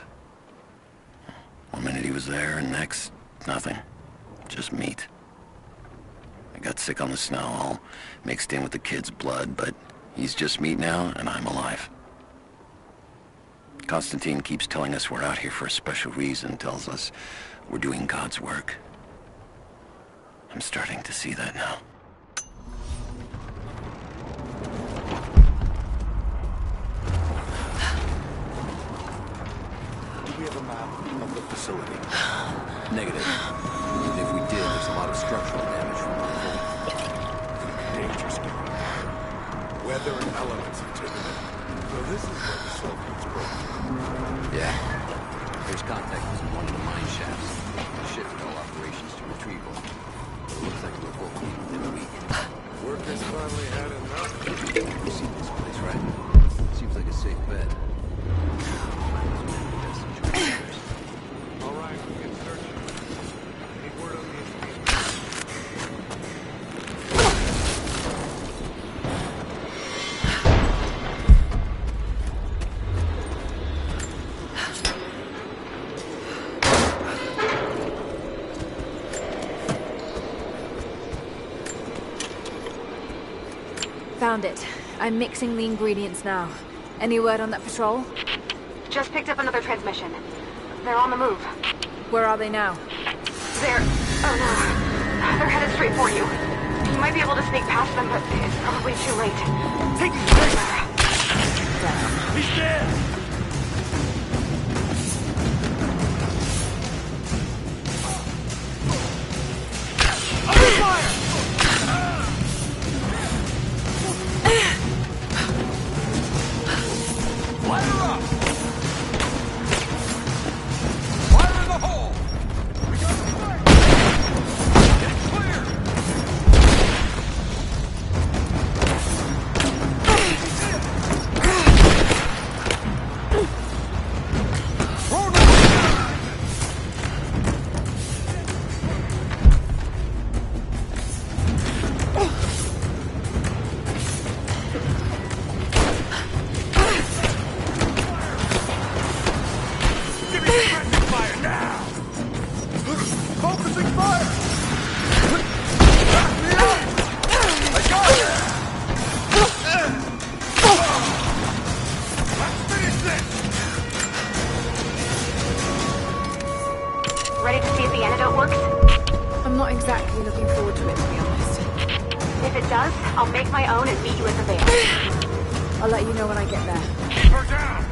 1 minute he was there, and next, nothing. Just meat. I got sick on the snow, all mixed in with the kid's blood, but he's just meat now, and I'm alive. Constantine keeps telling us we're out here for a special reason, tells us we're doing God's work. I'm starting to see that now. Do we have a map of the facility? Negative. Even if we did, there's a lot of structural damage from the fall. Dangerous getting there. Weather and elements have taken it. So this is where the Soviets broke. Yeah. There's contact with one of the mine shafts. We shifted all operations to retrieval. But it looks like we're both leaving within a week. Work has finally had enough. You see this place, right? Seems like a safe bet. All right, we can search it. Any word on the escape? Found it. I'm mixing the ingredients now. Any word on that patrol? Just picked up another transmission. They're on the move. Where are they now? They're... oh no. They're headed straight for you. You might be able to sneak past them, but it's probably too late. Take his place! He's dead! Under fire! Light her up! Fire in the hole! We got the fire! Get clear! Throw the Give me suppressing fire now! Focusing fire! Back me up! I got it! Let's finish this! Ready to see if the antidote works? I'm not exactly looking forward to it, to be honest. If it does, I'll make my own and meet you at the Vale. I'll let you know when I get there. Keep her down!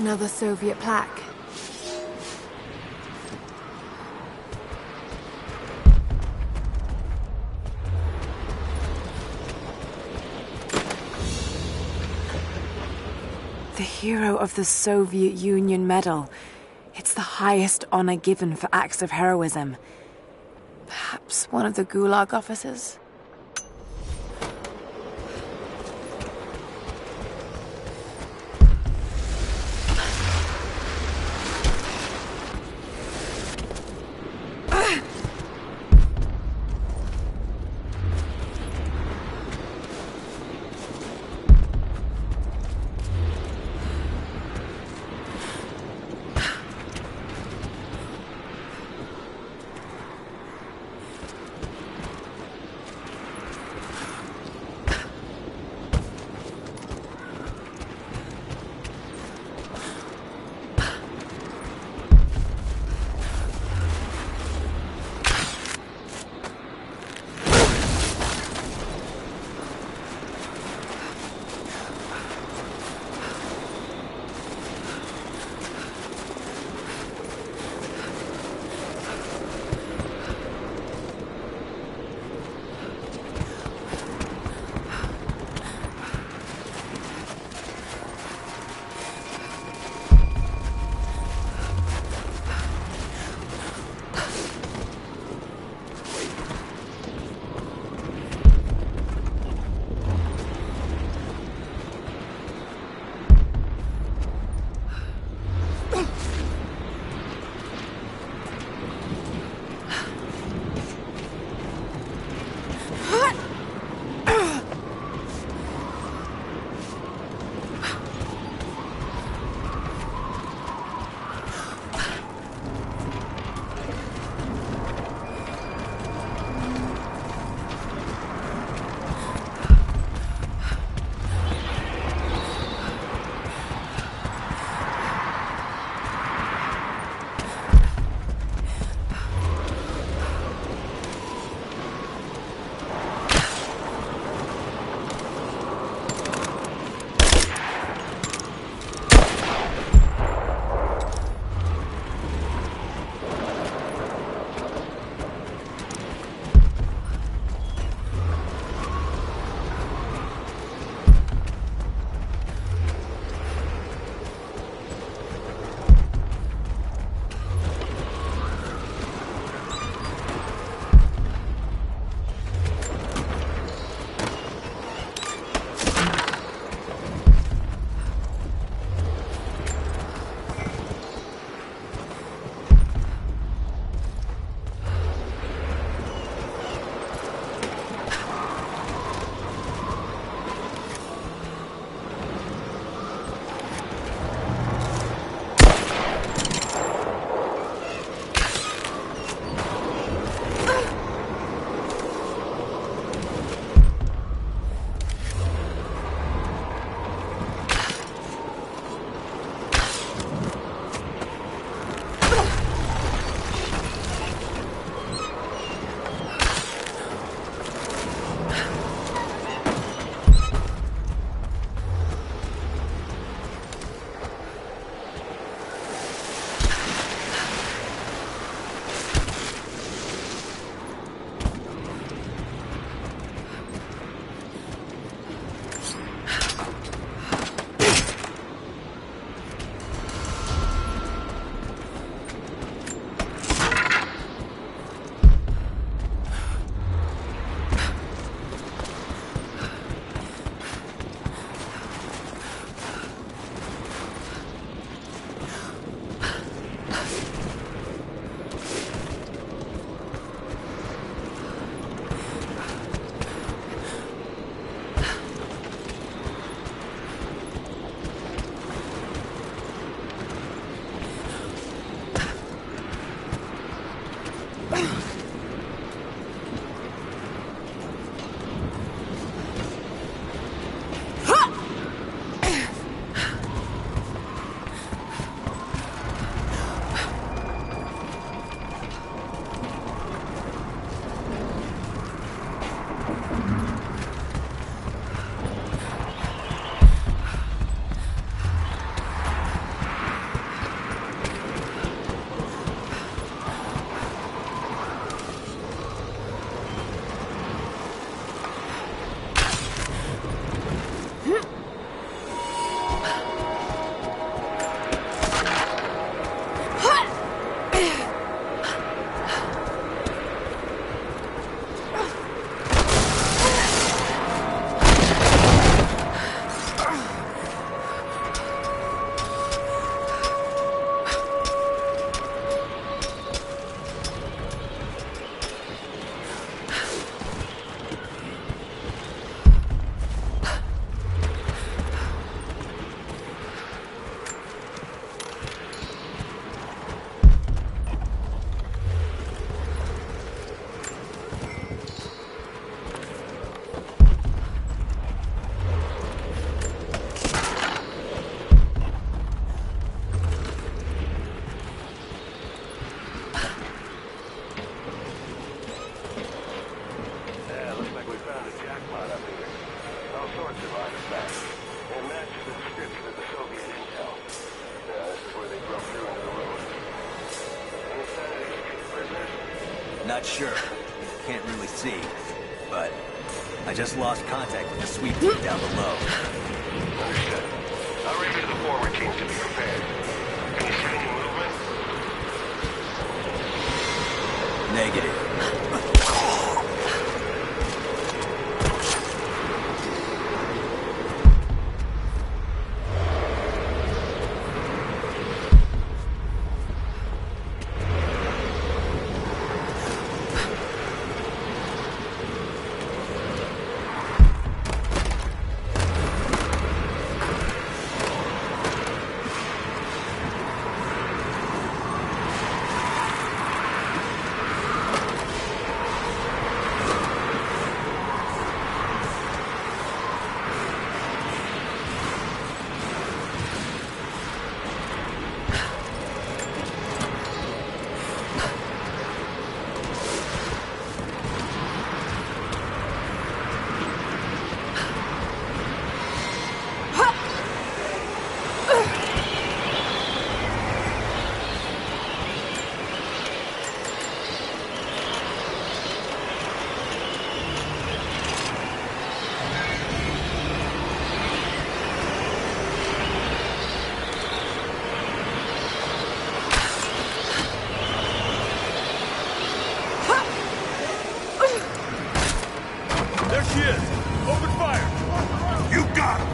Another Soviet plaque. The Hero of the Soviet Union Medal. It's the highest honor given for acts of heroism. Perhaps one of the Gulag officers? Yeah, looks like we found a jackpot up here. All sorts of artifacts. It matches the description of the Soviet intel. This is where they broke through into the road. Any sign of these prisoners? Not sure. Can't really see. But I just lost contact with the sweep team down below. Understood. I'll review the forward teams to be prepared. Can you see any movement? Negative. There she is! Open fire! You got him!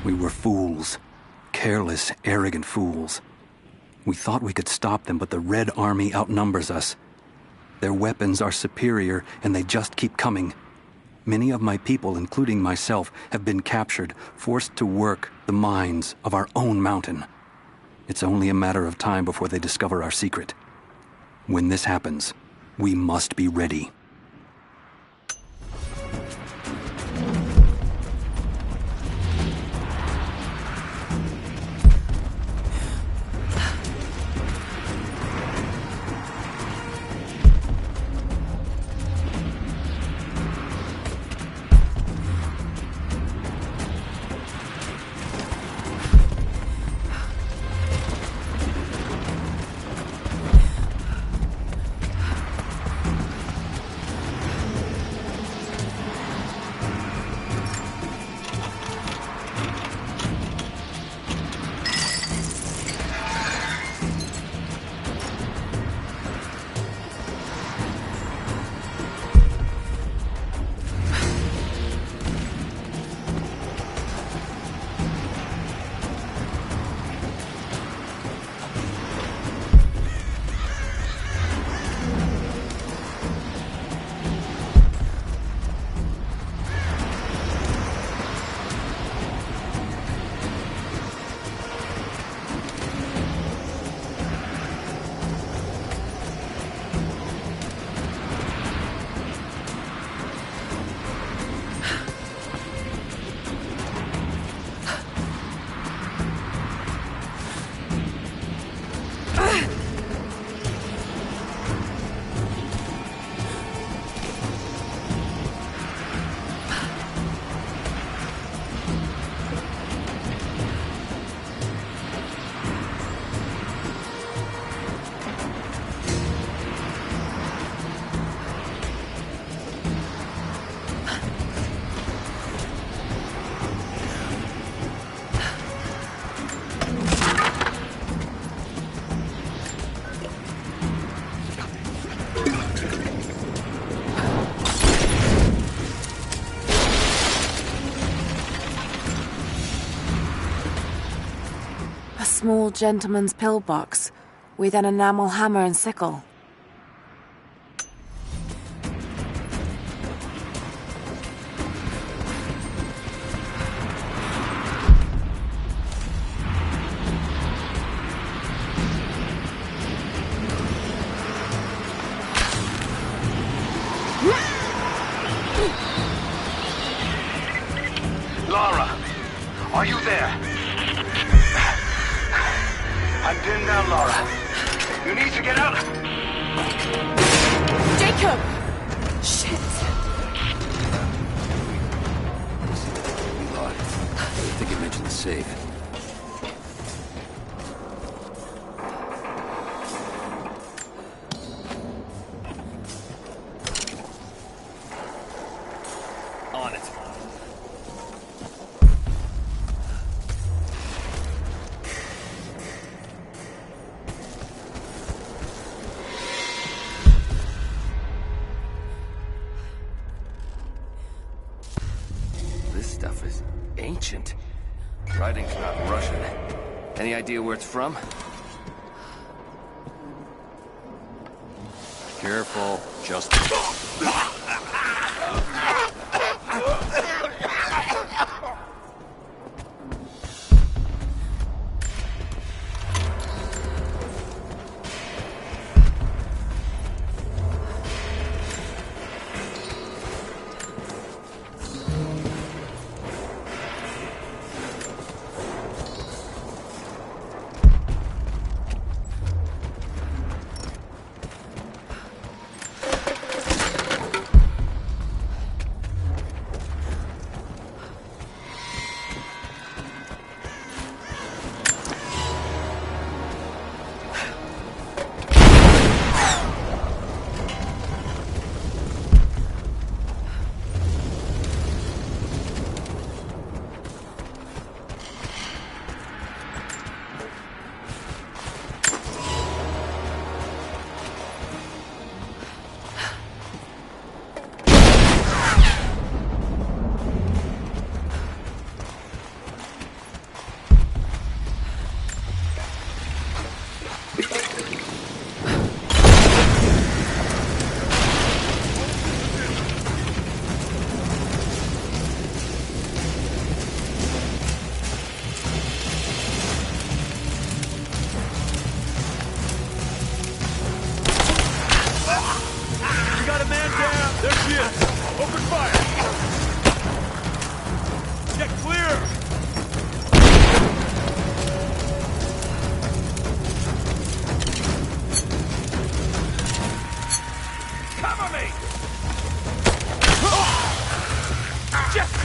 We were fools. Careless, arrogant fools. We thought we could stop them, but the Red Army outnumbers us. Their weapons are superior, and they just keep coming. Many of my people, including myself, have been captured, forced to work the mines of our own mountain. It's only a matter of time before they discover our secret. When this happens, we must be ready. old gentleman's pillbox with an enamel hammer and sickle. Lara, are you there? I'm pinned down, Lara. You need to get out. Jacob! Shit. I think it mentioned the safe. On it. This stuff is ancient. Writing's not Russian. Any idea where it's from? Careful, just...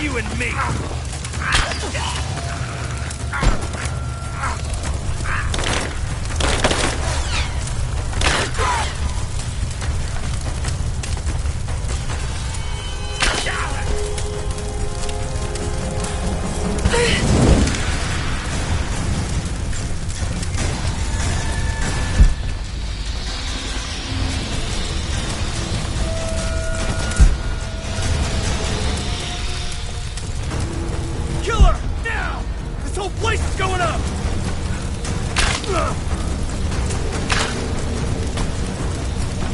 You and me!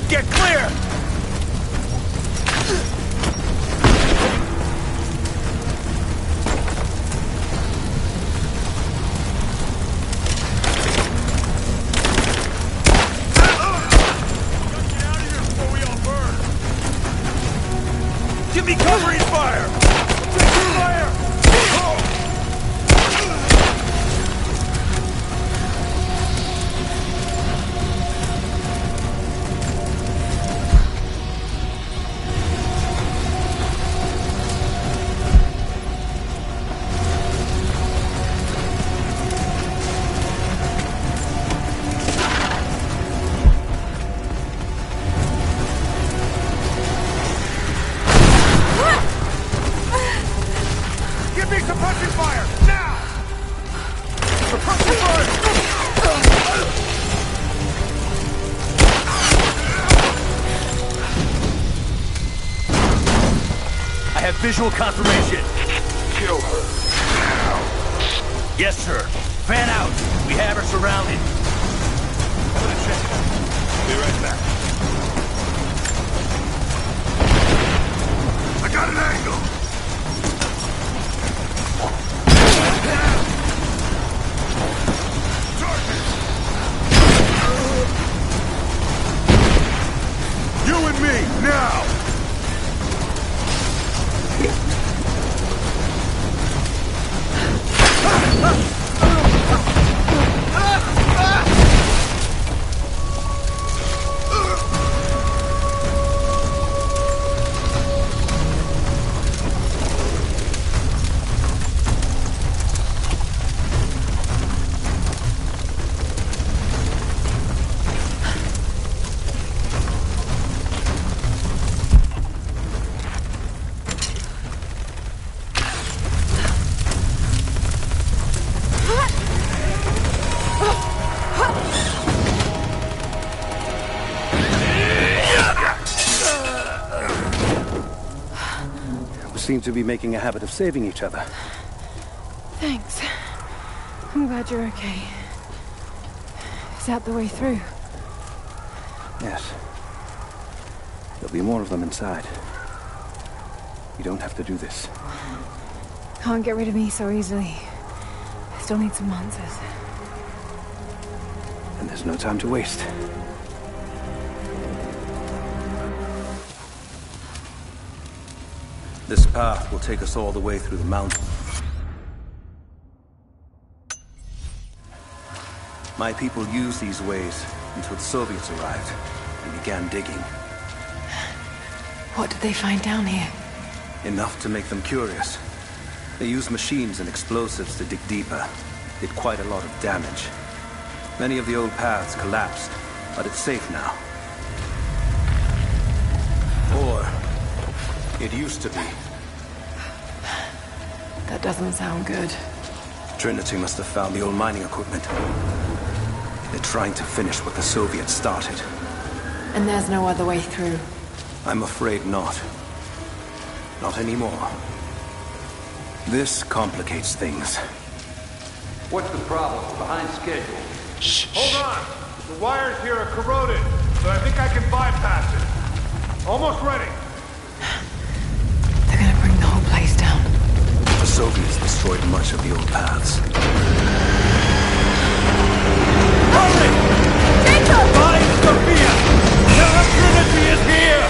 Get clear! Give me covering fire! Taking fire! Give me suppression fire! Now! Suppression fire! I have visual confirmation. Kill her. Now. Yes, sir. Fan out. We have her surrounded. I'm gonna check it out. Be right back. I got an angle. You and me, now! Seem to be making a habit of saving each other. Thanks. I'm glad you're okay. Is that the way through? Yes. There'll be more of them inside. You don't have to do this. Can't get rid of me so easily. I still need some answers. And there's no time to waste. This path will take us all the way through the mountain. My people used these ways until the Soviets arrived and began digging. What did they find down here? Enough to make them curious. They used machines and explosives to dig deeper. Did quite a lot of damage. Many of the old paths collapsed, but it's safe now. Or it used to be. That doesn't sound good. Trinity must have found the old mining equipment. They're trying to finish what the Soviets started. And there's no other way through? I'm afraid not. Not anymore. This complicates things. What's the problem? Behind schedule. Shh. Hold on! The wires here are corroded, but I think I can bypass it. Almost ready. They're gonna bring the whole place down. The Soviets destroyed much of the old paths. Hurry! Jacob! Find Sophia! Tell her Trinity is here!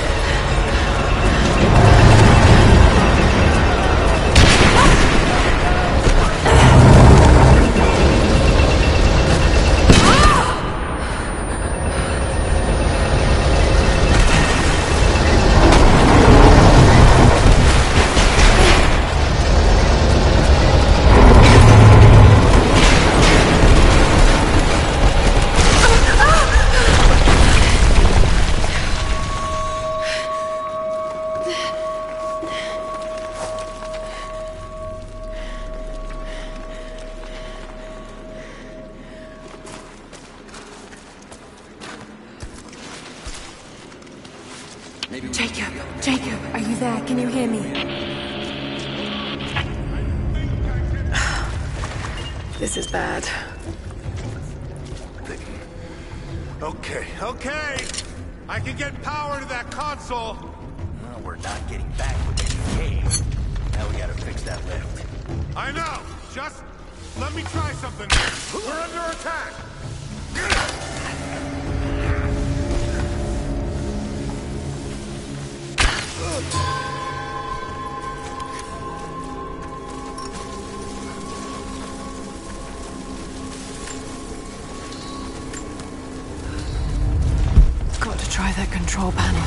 Jacob, are you there? Can you hear me? This is bad. Okay. I can get power to that console. Well, we're not getting back within the cave. Now we gotta fix that lift. I know. Just let me try something. We're under attack. Got to try that control panel.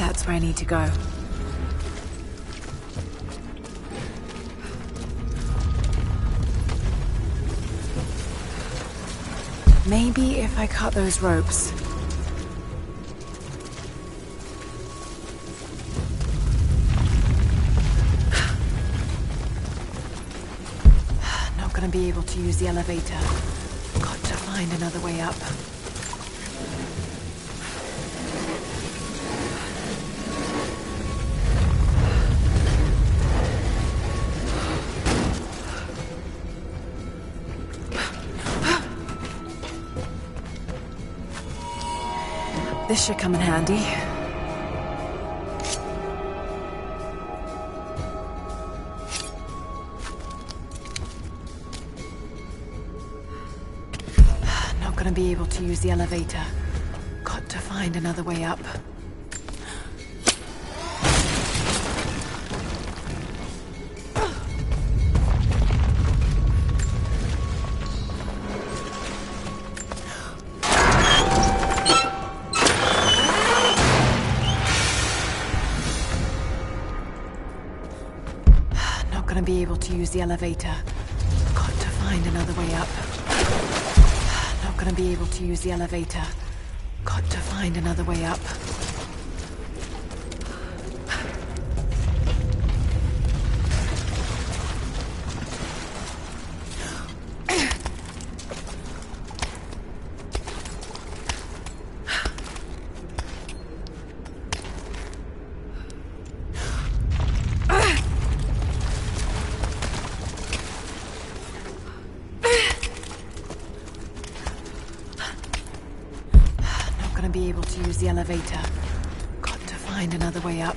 That's where I need to go. Maybe if I cut those ropes. Not gonna be able to use the elevator. Got to find another way up. This should come in handy. Not gonna be able to use the elevator. Got to find another way up. Be able to use the elevator. Got to find another way up. Not gonna be able to use the elevator. Got to find another way up. Be able to use the elevator. Got to find another way up.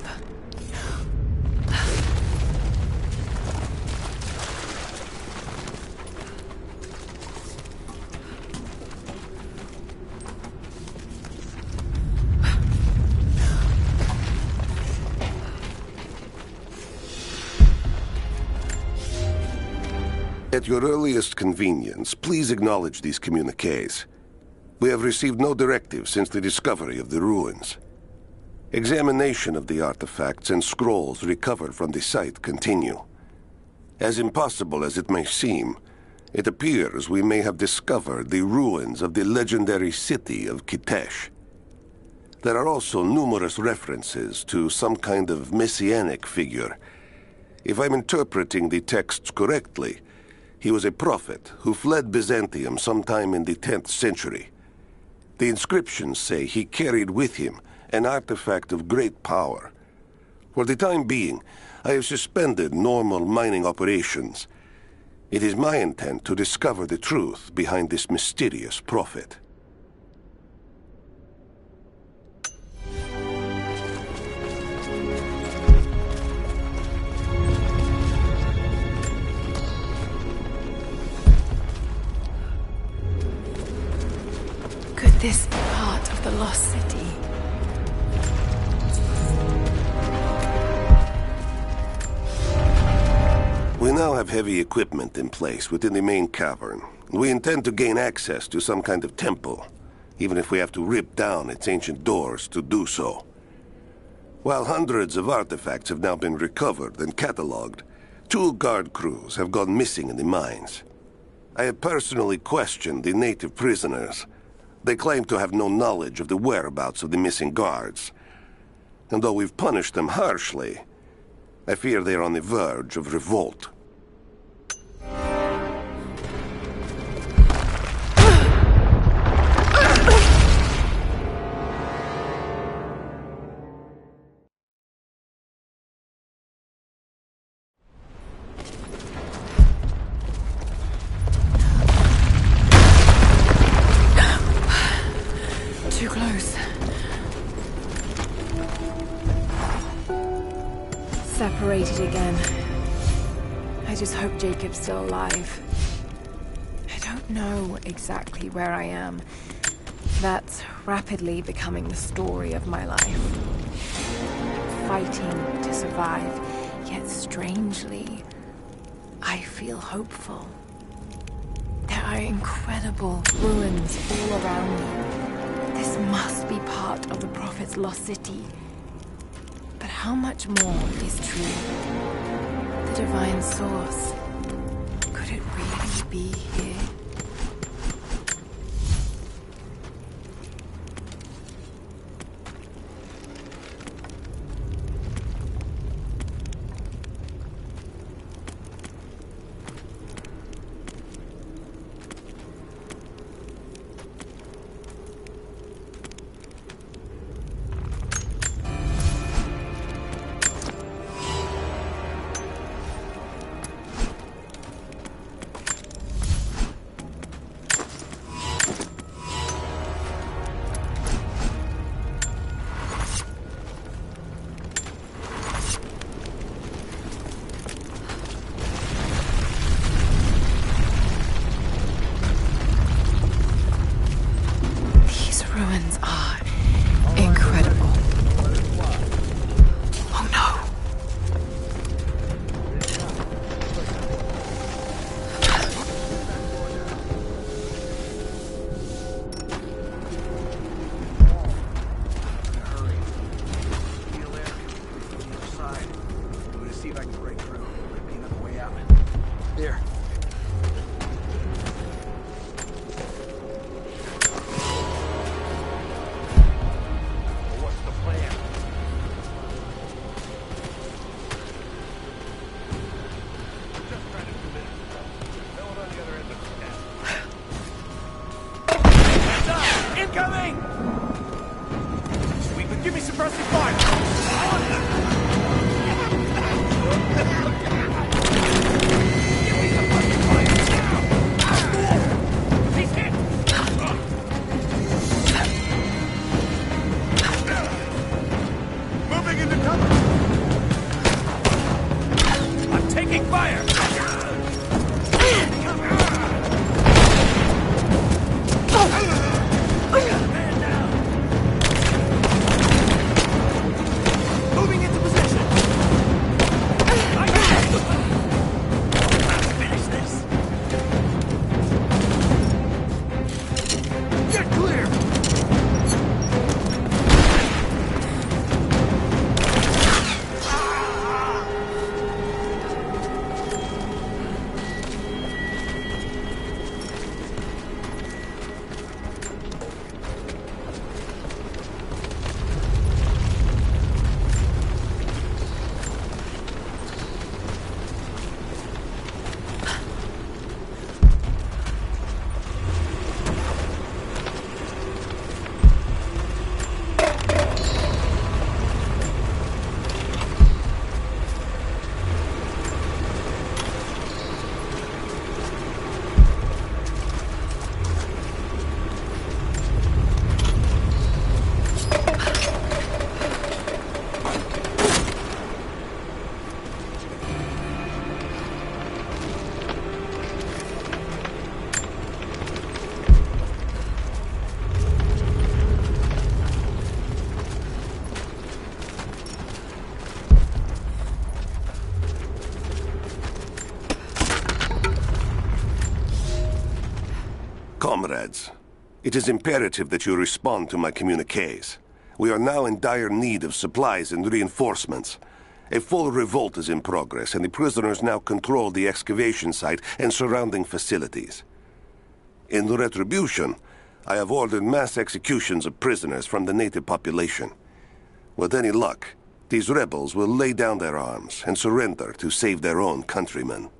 At your earliest convenience, please acknowledge these communiques. We have received no directive since the discovery of the ruins. Examination of the artifacts and scrolls recovered from the site continue. As impossible as it may seem, it appears we may have discovered the ruins of the legendary city of Kitezh. There are also numerous references to some kind of messianic figure. If I'm interpreting the texts correctly, he was a prophet who fled Byzantium sometime in the 10th century. The inscriptions say he carried with him an artifact of great power. For the time being, I have suspended normal mining operations. It is my intent to discover the truth behind this mysterious prophet. Could this be part of the lost city? We now have heavy equipment in place within the main cavern. We intend to gain access to some kind of temple, even if we have to rip down its ancient doors to do so. While hundreds of artifacts have now been recovered and catalogued, 2 guard crews have gone missing in the mines. I have personally questioned the native prisoners. They claim to have no knowledge of the whereabouts of the missing guards. And though we've punished them harshly, I fear they are on the verge of revolt. Too close. Separated again. I just hope Jacob's still alive. I don't know exactly where I am. That's rapidly becoming the story of my life. Fighting to survive, yet strangely, I feel hopeful. There are incredible ruins all around me. This must be part of the Prophet's lost city. But how much more is true? The divine source. Could it really be here? Ruins are incredible. Oh no! I'm gonna see if I can break through. Might be another way out. There. Incoming! Sweet, but give me suppressive fire! He's hit! Moving into cover! I'm taking fire! Moving into position! Finish this! Get clear! Comrades, it is imperative that you respond to my communiques. We are now in dire need of supplies and reinforcements. A full revolt is in progress, and the prisoners now control the excavation site and surrounding facilities. In retribution, I have ordered mass executions of prisoners from the native population. With any luck, these rebels will lay down their arms and surrender to save their own countrymen.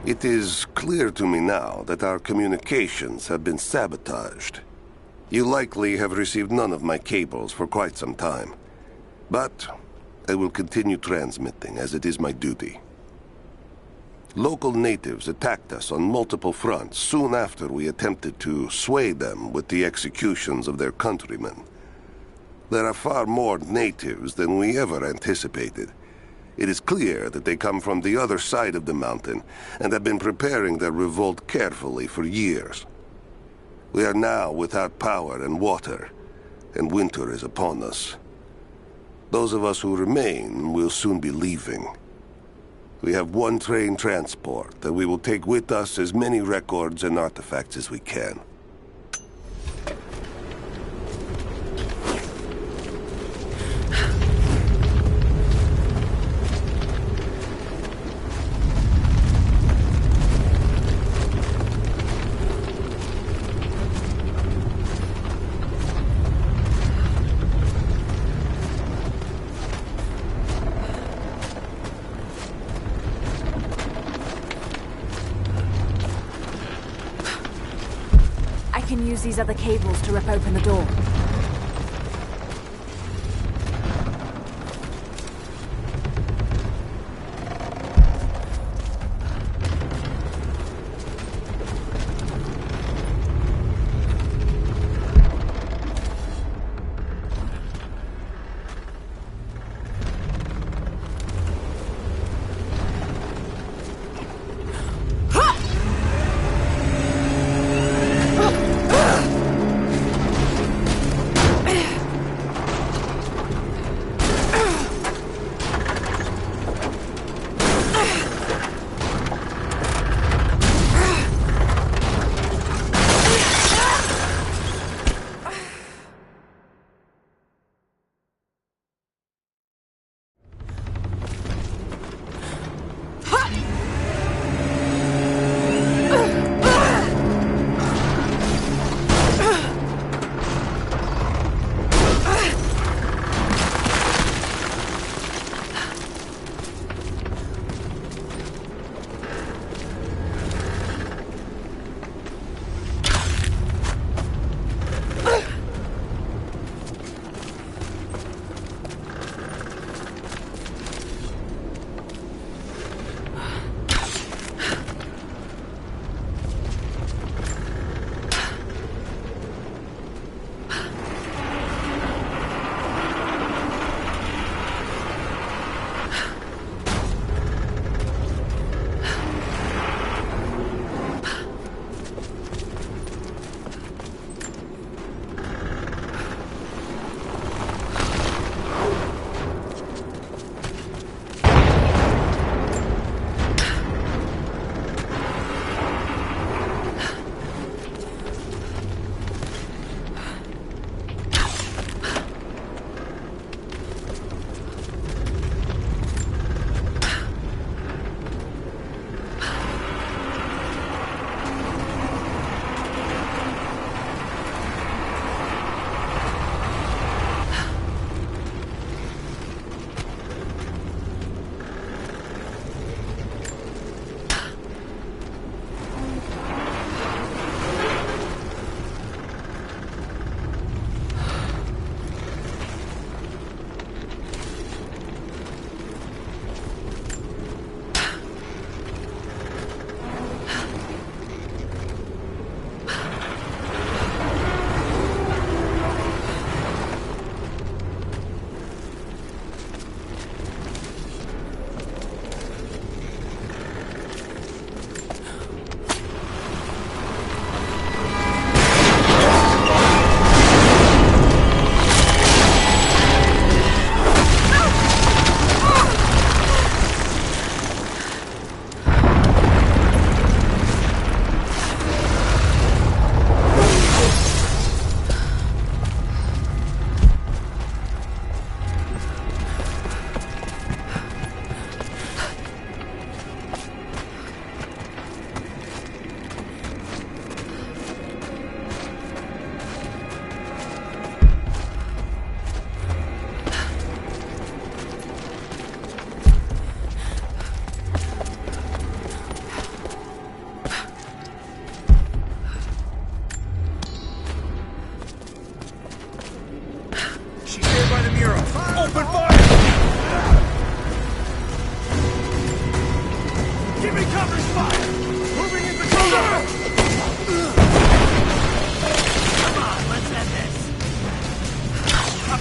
It is clear to me now that our communications have been sabotaged. You likely have received none of my cables for quite some time. But I will continue transmitting, as it is my duty. Local natives attacked us on multiple fronts soon after we attempted to sway them with the executions of their countrymen. There are far more natives than we ever anticipated. It is clear that they come from the other side of the mountain and have been preparing their revolt carefully for years. We are now without power and water, and winter is upon us. Those of us who remain will soon be leaving. We have one train transport that we will take with us as many records and artifacts as we can. Use these other cables to rip open the door.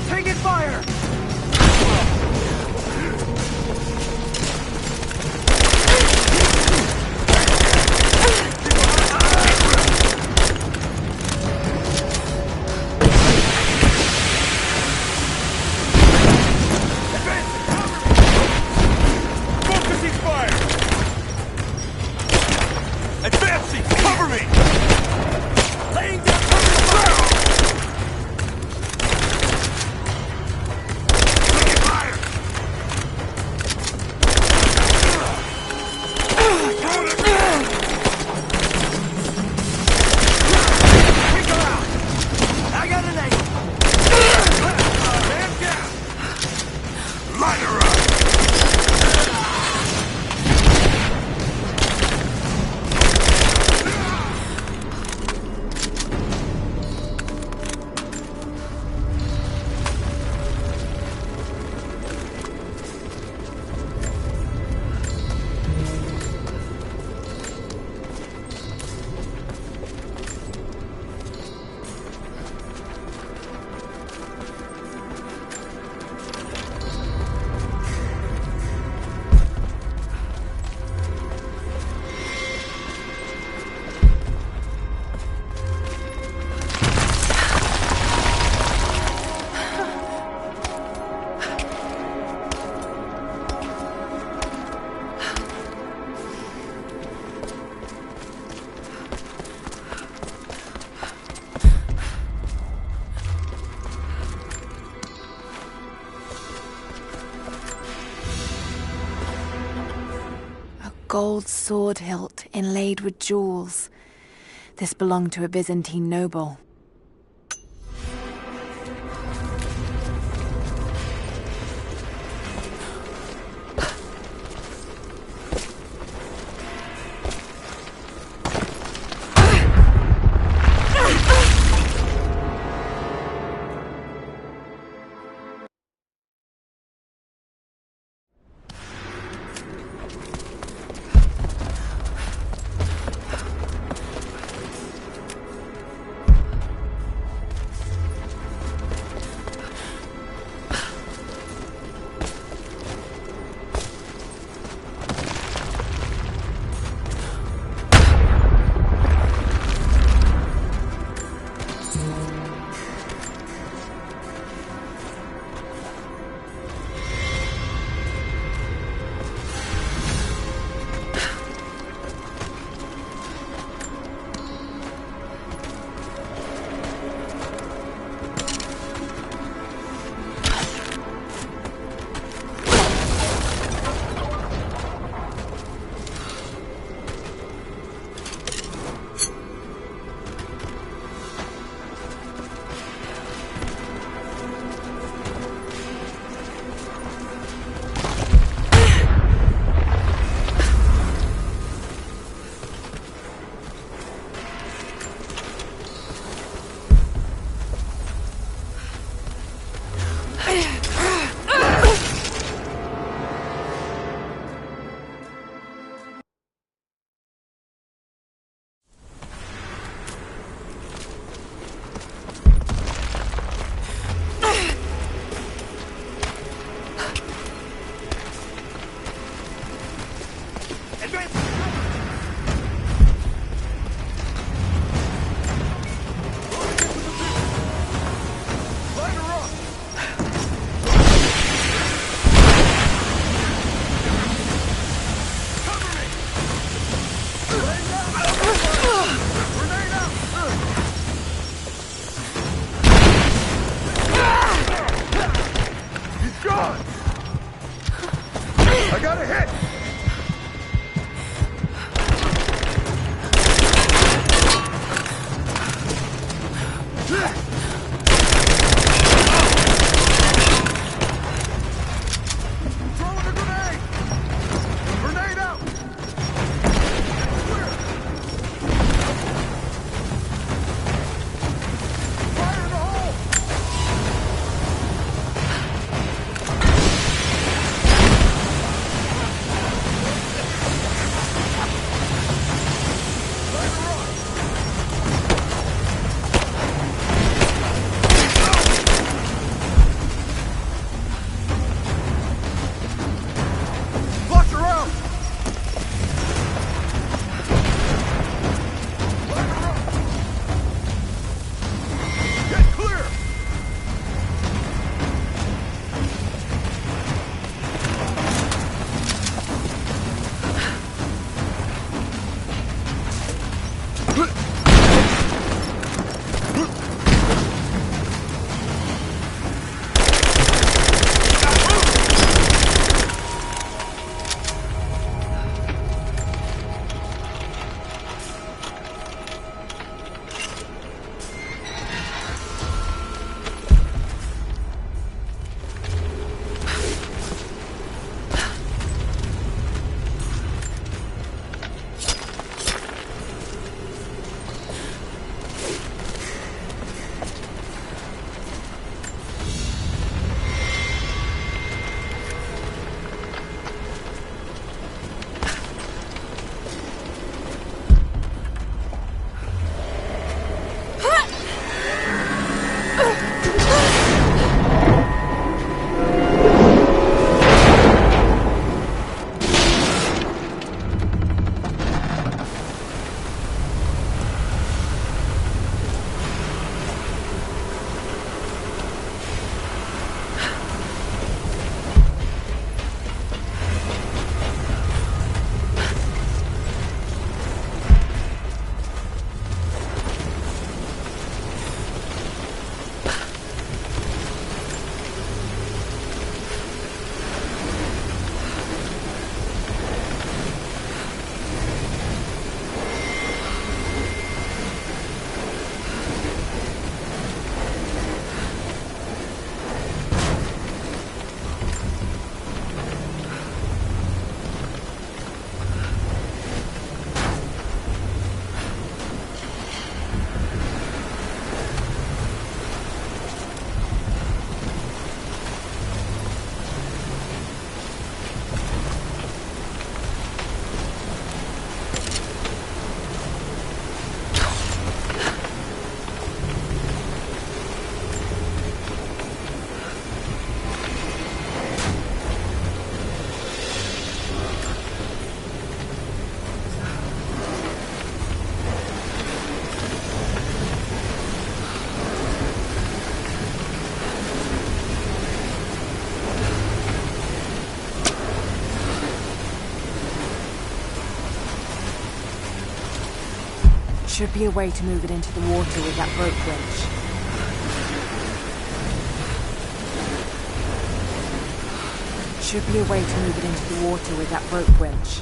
Taking fire! gold sword hilt inlaid with jewels. This belonged to a Byzantine noble. I got a hit! Should be a way to move it into the water with that rope winch. Should be a way to move it into the water with that rope winch.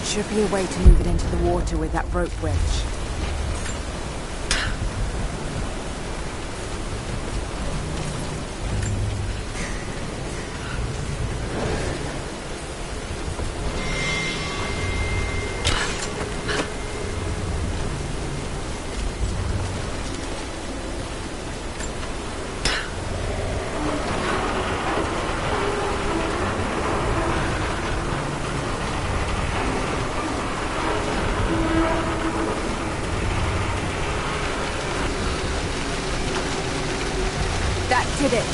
Should be a way to move it into the water with that rope winch. Did it.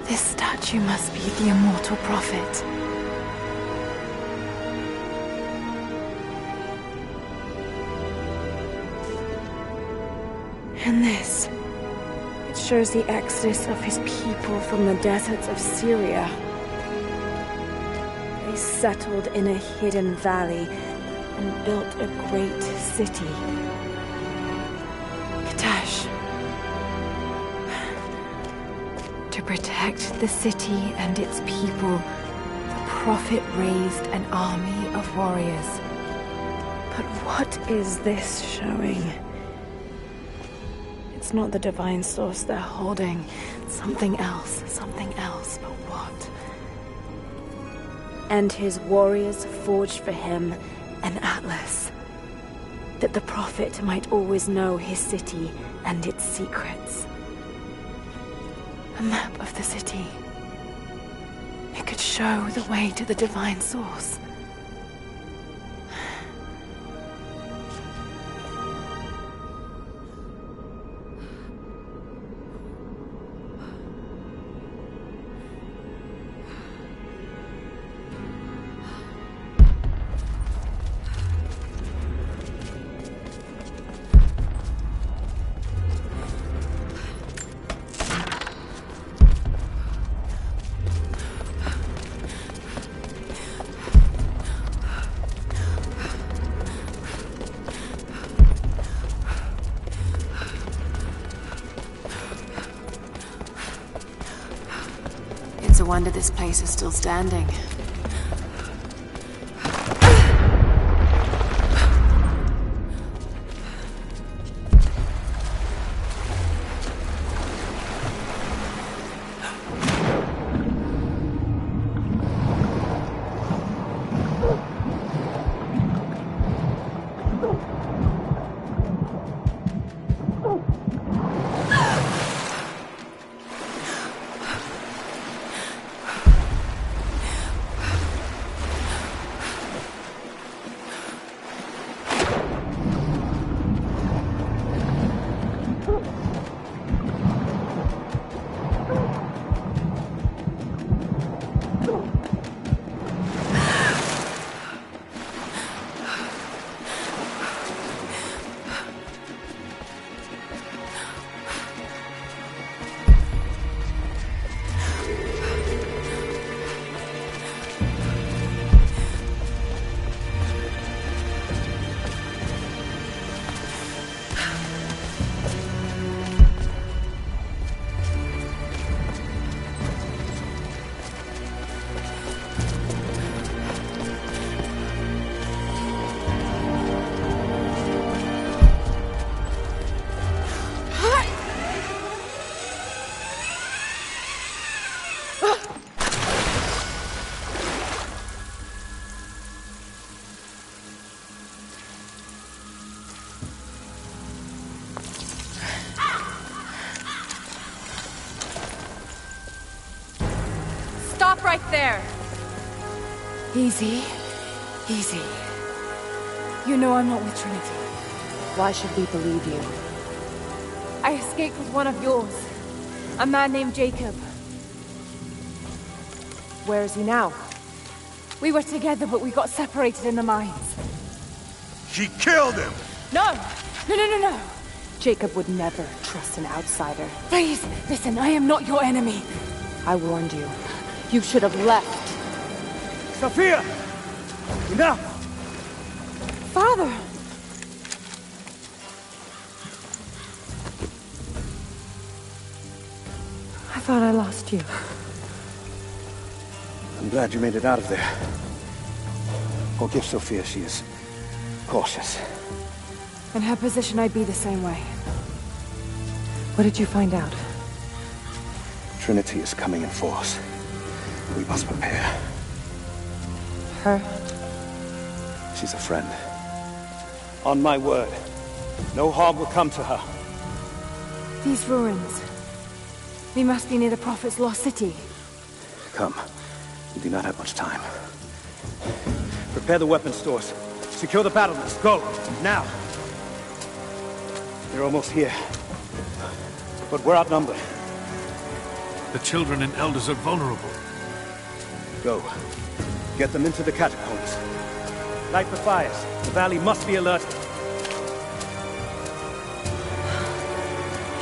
This statue must be the immortal prophet. And this, it shows the exodus of his people from the deserts of Syria. They settled in a hidden valley and built a great city. Katash. To protect the city and its people, the prophet raised an army of warriors. But what is this showing? It's not the divine source they're holding. Something else, but what? And his warriors forged for him an atlas, that the prophet might always know his city and its secrets. A map of the city. It could show the way to the divine source. It's a wonder this place is still standing. right there! Easy. Easy. You know I'm not with Trinity. Why should we believe you? I escaped with one of yours. A man named Jacob. Where is he now? We were together, but we got separated in the mines. She killed him! No! No. Jacob would never trust an outsider. Please, listen, I am not your enemy. I warned you. You should have left. Sophia! Enough! Father! I thought I lost you. I'm glad you made it out of there. Forgive Sophia, she is cautious. In her position, I'd be the same way. What did you find out? Trinity is coming in force. We must prepare. Her? She's a friend. On my word, no harm will come to her. These ruins. We must be near the Prophet's lost city. Come. We do not have much time. Prepare the weapon stores. Secure the battlements. Go! Now! They're almost here. But we're outnumbered. The children and elders are vulnerable. Go. Get them into the catacombs. Light the fires. The valley must be alerted.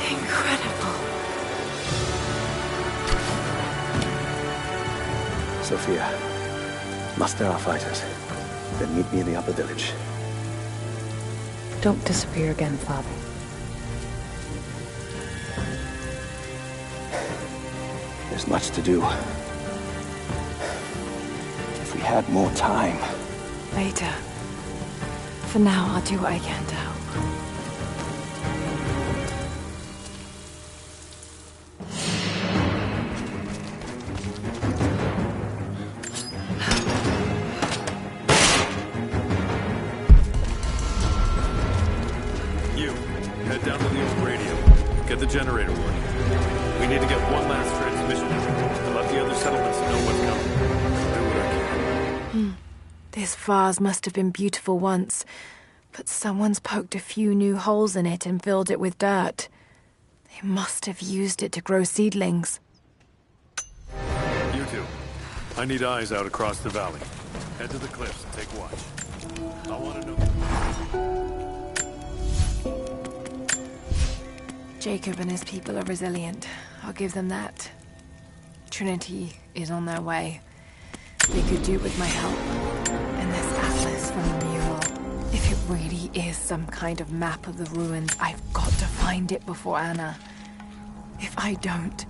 Incredible. Sophia, muster our fighters. Then meet me in the upper village. Don't disappear again, Father. There's much to do. If we had more time. Later. For now, I'll do what I can to help. You, head down to the old radio. Get the generator working. We need to get one last transmission to let the other settlements know what's coming. Do what I can. This vase must have been beautiful once, but someone's poked a few new holes in it and filled it with dirt. They must have used it to grow seedlings. You two, I need eyes out across the valley. Head to the cliffs and take watch. I want to know... Jacob and his people are resilient. I'll give them that. Trinity is on their way. They could do with my help. And this atlas from the mural. If it really is some kind of map of the ruins, I've got to find it before Anna. If I don't,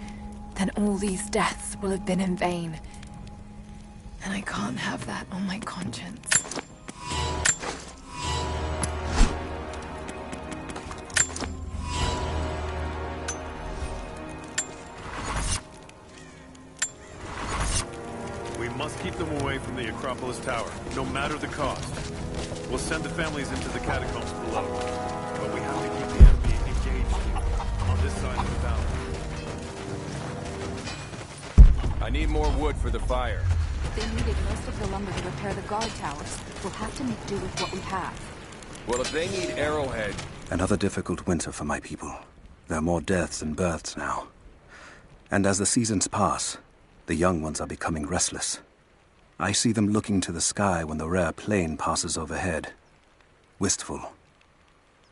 then all these deaths will have been in vain. And I can't have that on my conscience. We must keep them away from the Acropolis Tower, no matter the cost. We'll send the families into the catacombs below. But we have to keep the enemy engaged on this side of the valley. I need more wood for the fire. They needed most of the lumber to repair the guard towers. We'll have to make do with what we have. Well, if they need arrowhead... Another difficult winter for my people. There are more deaths than births now. And as the seasons pass, the young ones are becoming restless. I see them looking to the sky when the rare plane passes overhead. Wistful.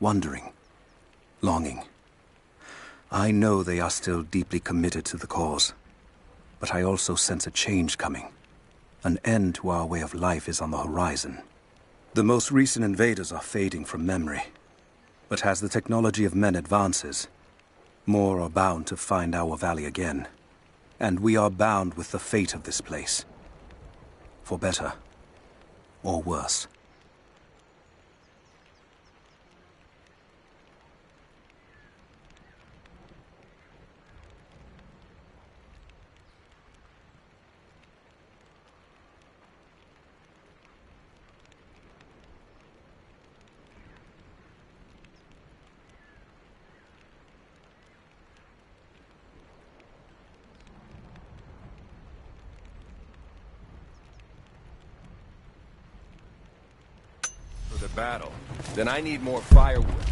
Wondering. Longing. I know they are still deeply committed to the cause. But I also sense a change coming. An end to our way of life is on the horizon. The most recent invaders are fading from memory. But as the technology of men advances, more are bound to find our valley again. And we are bound with the fate of this place. For better or worse. battle. Then I need more firewood.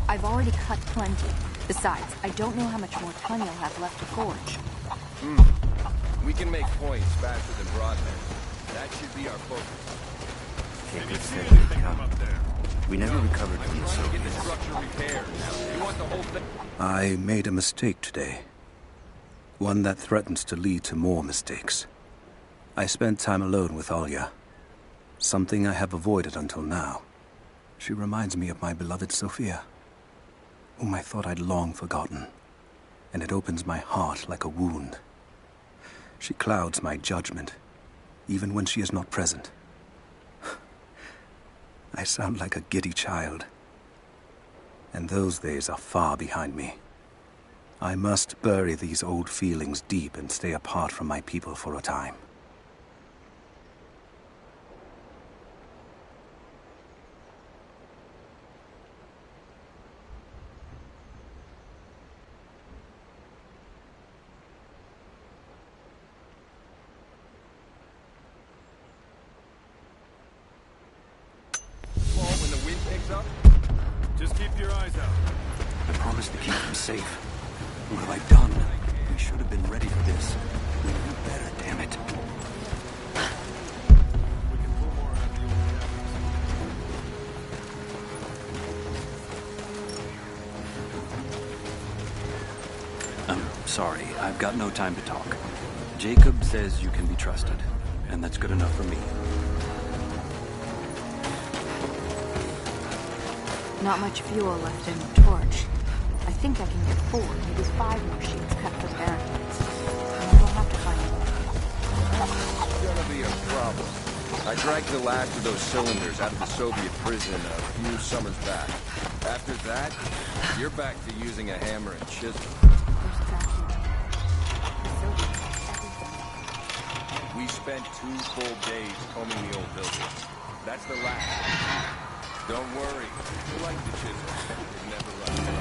I've already cut plenty. Besides, I don't know how much more time you'll have left to forge. We can make points faster than Broadman. That should be our focus. Jacob said we'd come. We never recovered from the Get the Soviets. structure repaired. You want the whole thing? I made a mistake today. One that threatens to lead to more mistakes. I spent time alone with Alya. Something I have avoided until now. She reminds me of my beloved Sophia, whom I thought I'd long forgotten. And it opens my heart like a wound. She clouds my judgment, even when she is not present. I sound like a giddy child. And those days are far behind me. I must bury these old feelings deep and stay apart from my people for a time. When the wind picks up? Just keep your eyes out. I promised to keep them safe. What have I done? We should have been ready for this. We knew better, damn it. I'm sorry, I've got no time to talk. Jacob says you can be trusted, and that's good enough for me. Not much fuel left in the torch. I think I can get 4, maybe 5 more sheets cut for barricades. And then we'll have to find more. It's gonna be a problem. I dragged the last of those cylinders out of the Soviet prison a few summers back. After that, you're back to using a hammer and chisel. We spent 2 full days combing the old buildings. That's the last. Don't worry. You like the chisel. It never runs out.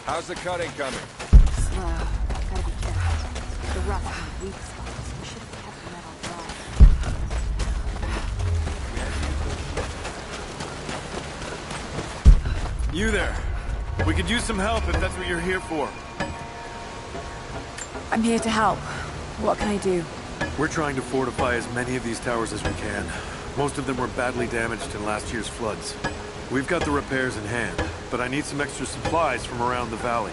How's the cutting coming? Slow. Gotta be careful. The rust in the weak spots. We should have kept the metal dry. You there. We could use some help if that's what you're here for. I'm here to help. What can I do? We're trying to fortify as many of these towers as we can. Most of them were badly damaged in last year's floods. We've got the repairs in hand, but I need some extra supplies from around the valley.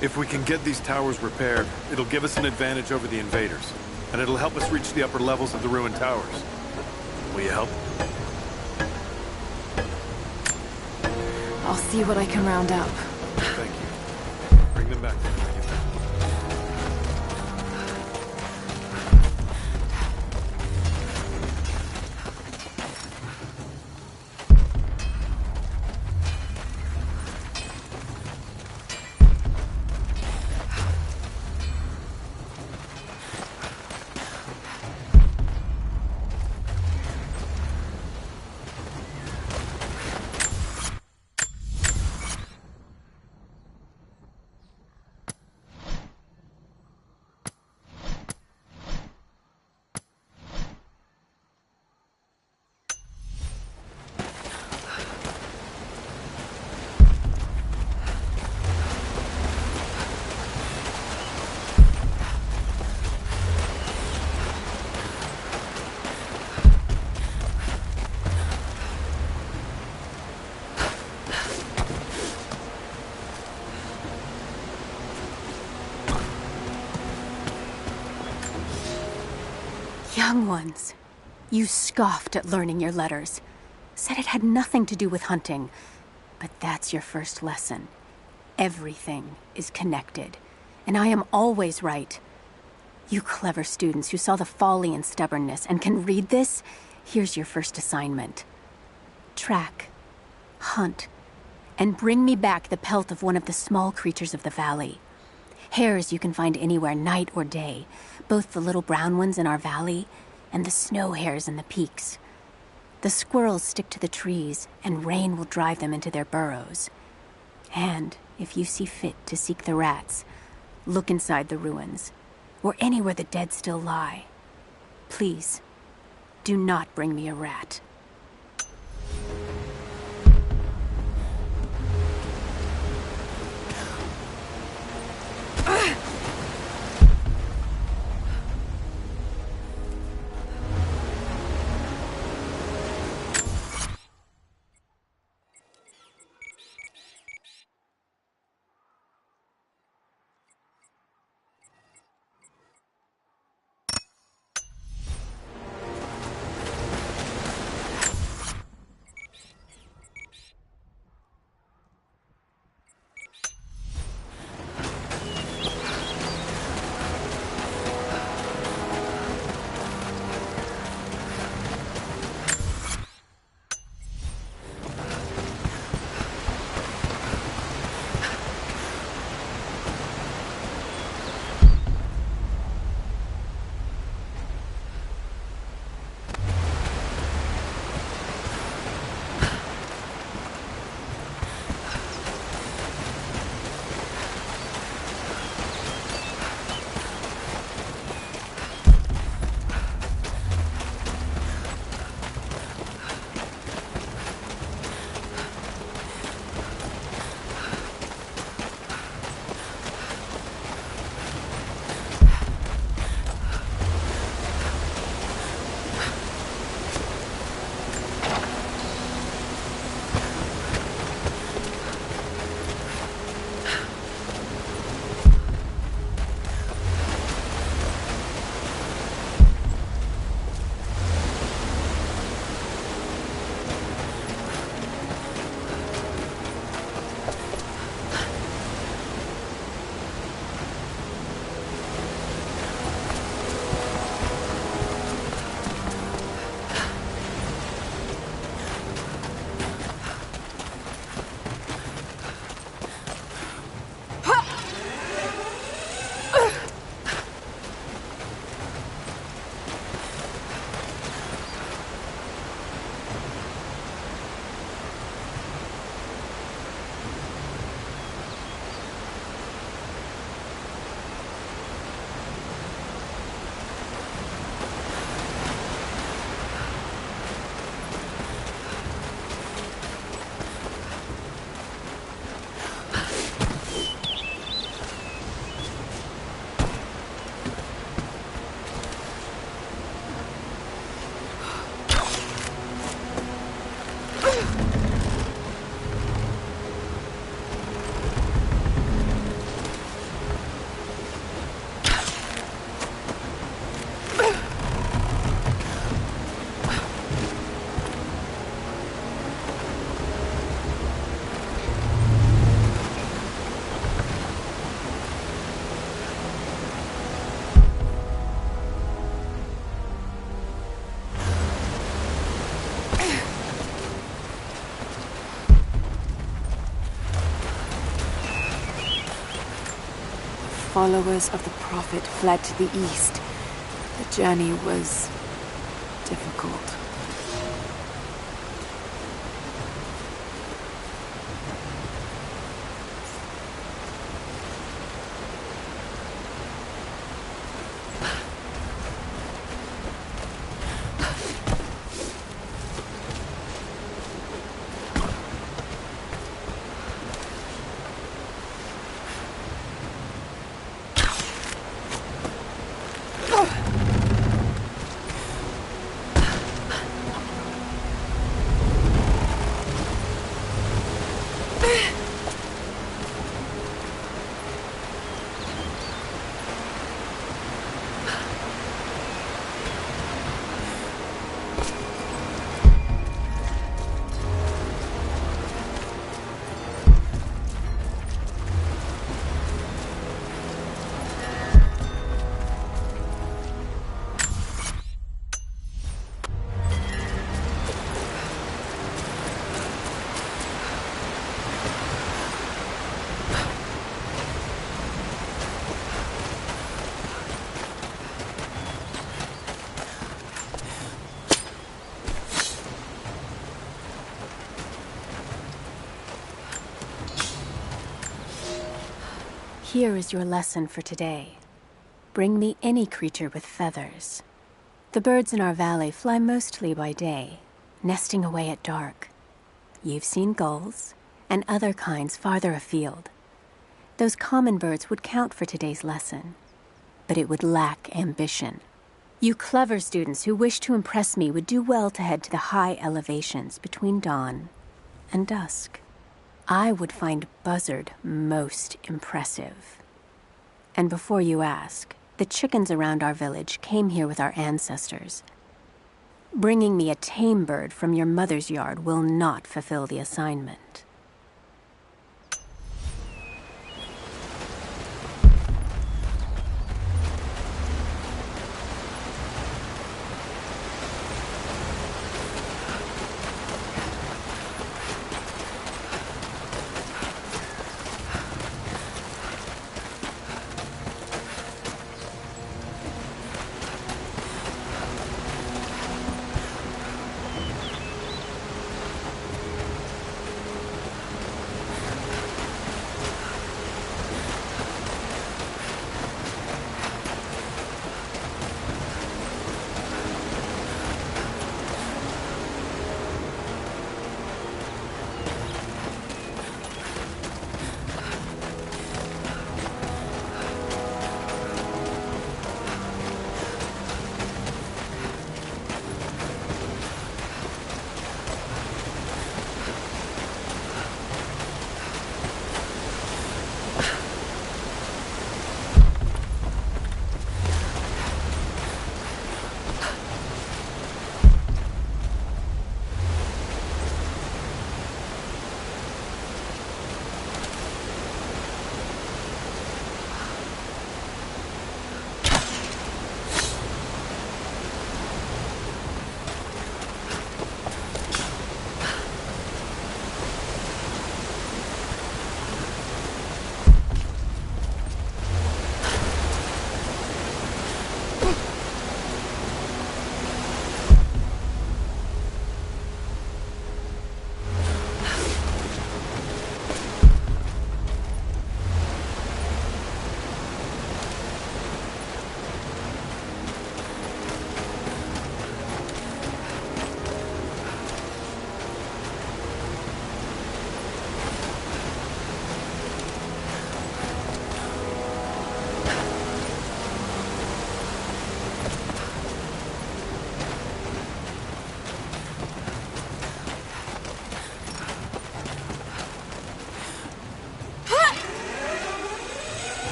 If we can get these towers repaired, it'll give us an advantage over the invaders, and it'll help us reach the upper levels of the ruined towers. Will you help? I'll see what I can round up. Thank you. Bring them back then. Young ones, you scoffed at learning your letters. Said it had nothing to do with hunting. But that's your first lesson. Everything is connected. And I am always right. You clever students who saw the folly and stubbornness and can read this, here's your first assignment. Track, hunt, and bring me back the pelt of one of the small creatures of the valley. Hares you can find anywhere, night or day. Both the little brown ones in our valley and the snow hares in the peaks. The squirrels stick to the trees, and rain will drive them into their burrows. And if you see fit to seek the rats, look inside the ruins, or anywhere the dead still lie. Please, do not bring me a rat. Followers of the Prophet fled to the east. The journey was difficult. Here is your lesson for today. Bring me any creature with feathers. The birds in our valley fly mostly by day, nesting away at dark. You've seen gulls, and other kinds farther afield. Those common birds would count for today's lesson, but it would lack ambition. You clever students who wish to impress me would do well to head to the high elevations between dawn and dusk. I would find Buzzard most impressive. And before you ask, the chickens around our village came here with our ancestors. Bringing me a tame bird from your mother's yard will not fulfill the assignment.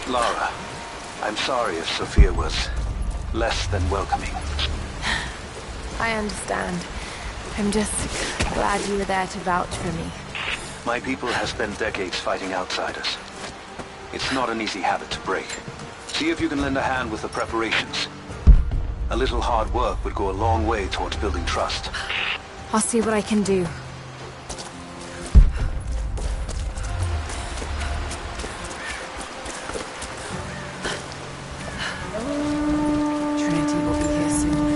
Lara, I'm sorry if Sophia was less than welcoming. I understand. I'm just glad you were there to vouch for me. My people have spent decades fighting outsiders. It's not an easy habit to break. See if you can lend a hand with the preparations. A little hard work would go a long way towards building trust. I'll see what I can do. Trinity will be here soon.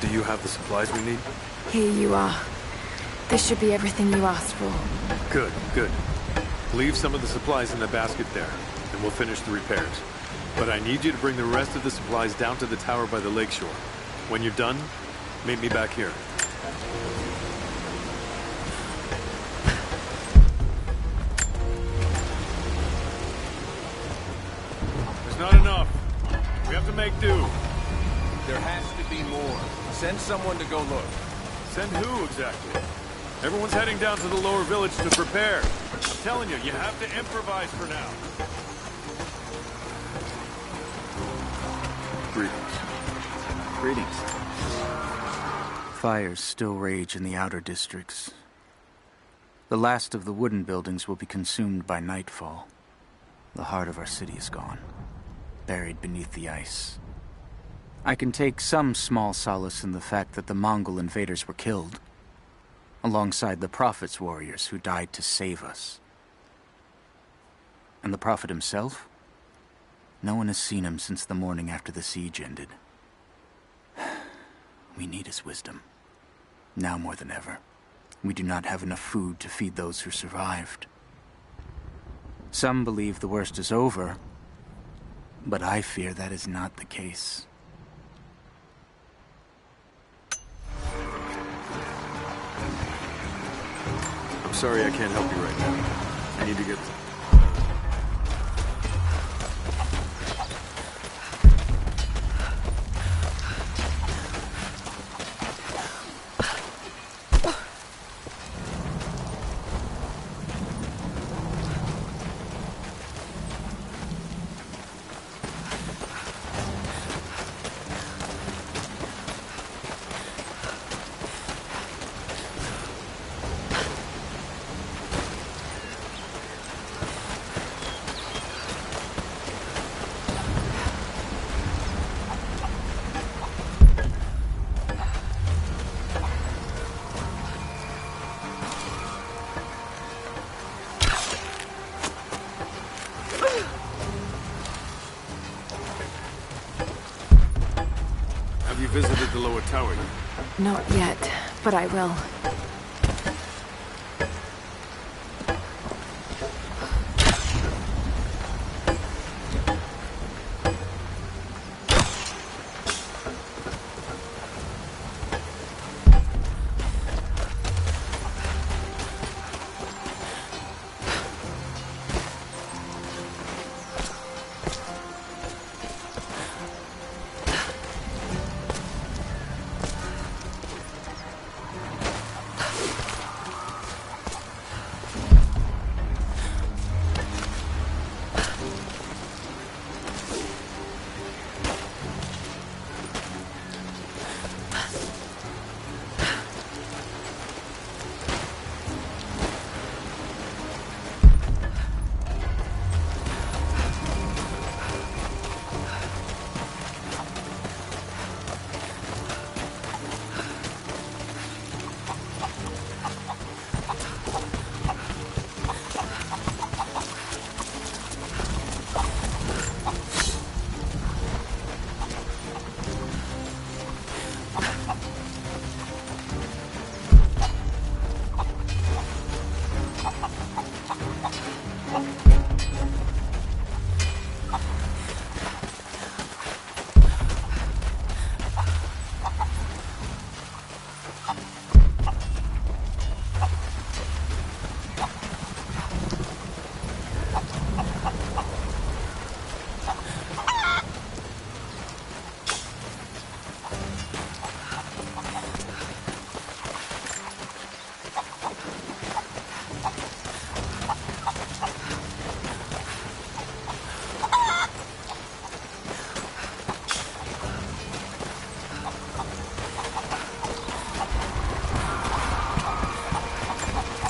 Do you have the supplies we need? Here you are. This should be everything you asked for. Good, good. Leave some of the supplies in the basket there, and we'll finish the repairs. But I need you to bring the rest of the supplies down to the tower by the lakeshore. When you're done, meet me back here. There's not enough. We have to make do. There has to be more. Send someone to go look. Send who, exactly? Everyone's heading down to the lower village to prepare. I'm telling you, you have to improvise for now. Greetings. Greetings. Fires still rage in the outer districts. The last of the wooden buildings will be consumed by nightfall. The heart of our city is gone, buried beneath the ice. I can take some small solace in the fact that the Mongol invaders were killed, alongside the Prophet's warriors who died to save us. And the Prophet himself? No one has seen him since the morning after the siege ended. We need his wisdom. Now more than ever. We do not have enough food to feed those who survived. Some believe the worst is over, but I fear that is not the case. I'm sorry I can't help you right now. I need to get... Visited the lower tower yet? Not yet, but I will.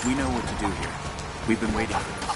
We know what to do here. We've been waiting for this.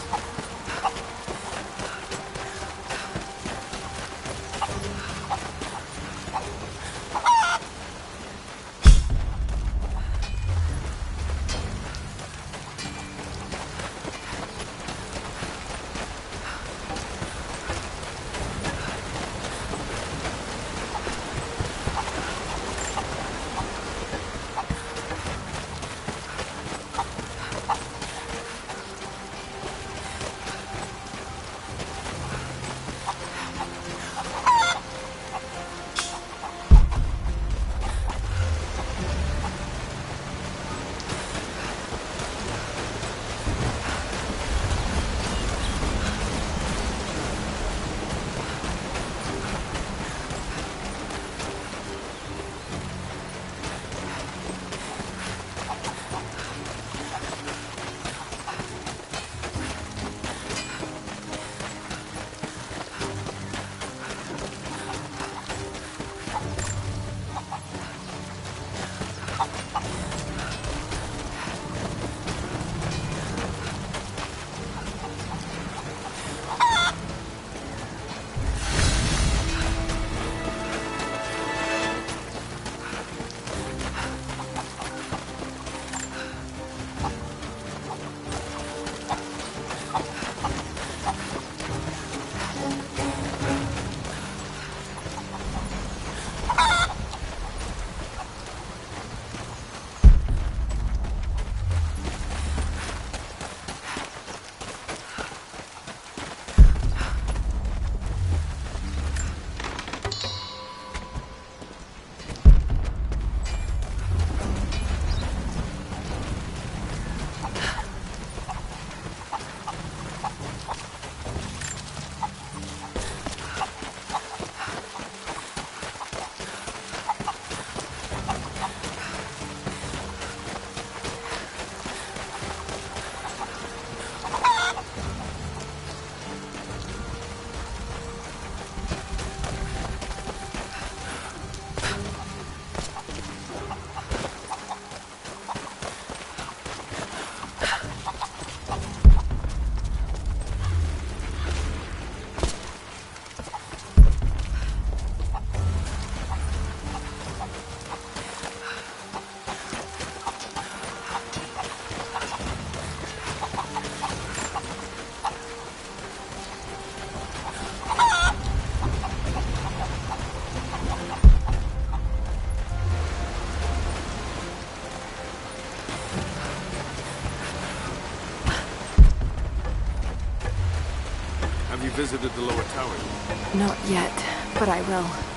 visited the lower tower yet? Not yet, but I will.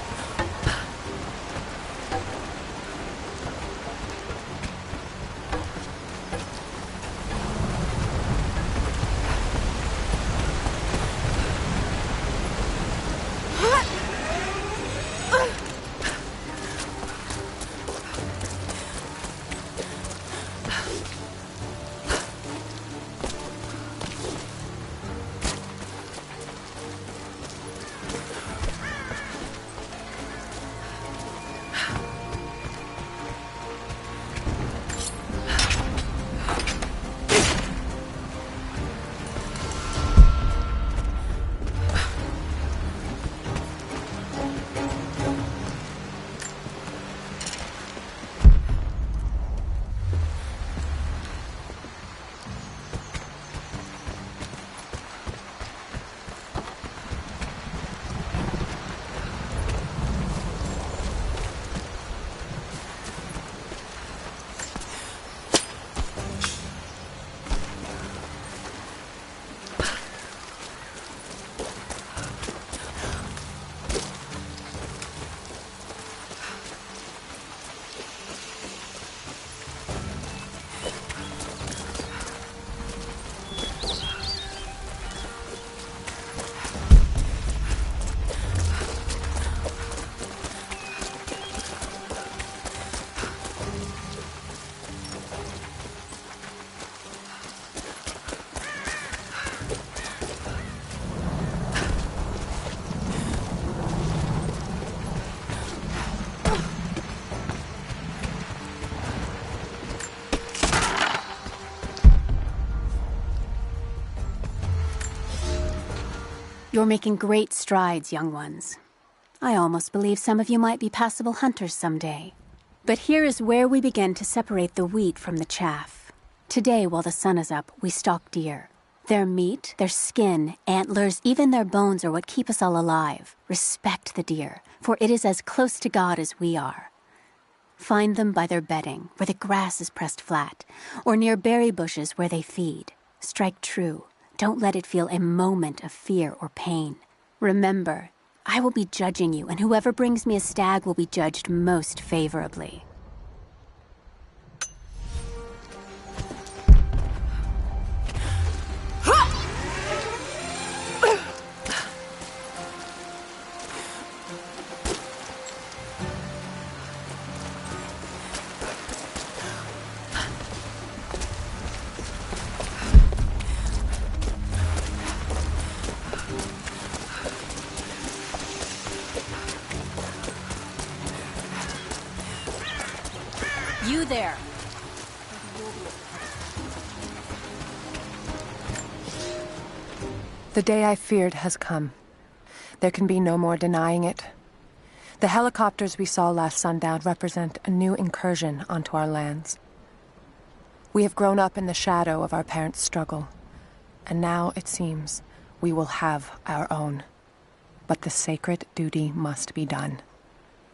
You're making great strides, young ones. I almost believe some of you might be passable hunters someday. But here is where we begin to separate the wheat from the chaff. Today, while the sun is up, we stalk deer. Their meat, their skin, antlers, even their bones are what keep us all alive. Respect the deer, for it is as close to God as we are. Find them by their bedding, where the grass is pressed flat, or near berry bushes where they feed. Strike true. Don't let it feel a moment of fear or pain. Remember, I will be judging you, and whoever brings me a stag will be judged most favorably. You there! The day I feared has come. There can be no more denying it. The helicopters we saw last sundown represent a new incursion onto our lands. We have grown up in the shadow of our parents' struggle, and now, it seems, we will have our own. But the sacred duty must be done.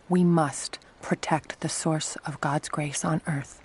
We must protect the source of God's grace on earth.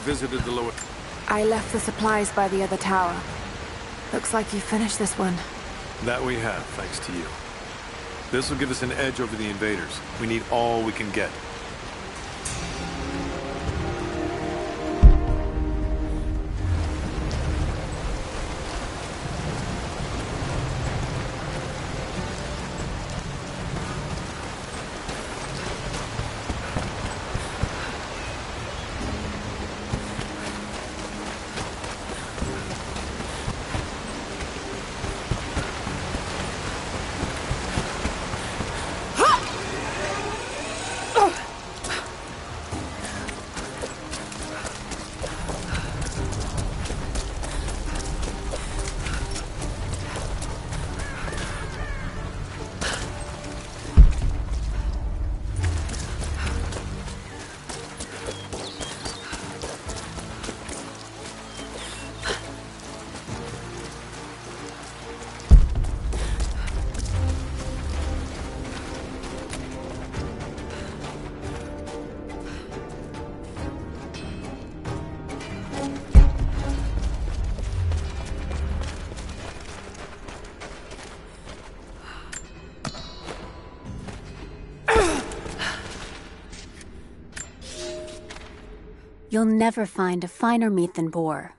visited the lower... I left the supplies by the other tower. Looks like you finished this one. That we have, thanks to you. This will give us an edge over the invaders. We need all we can get. You'll never find a finer meat than boar.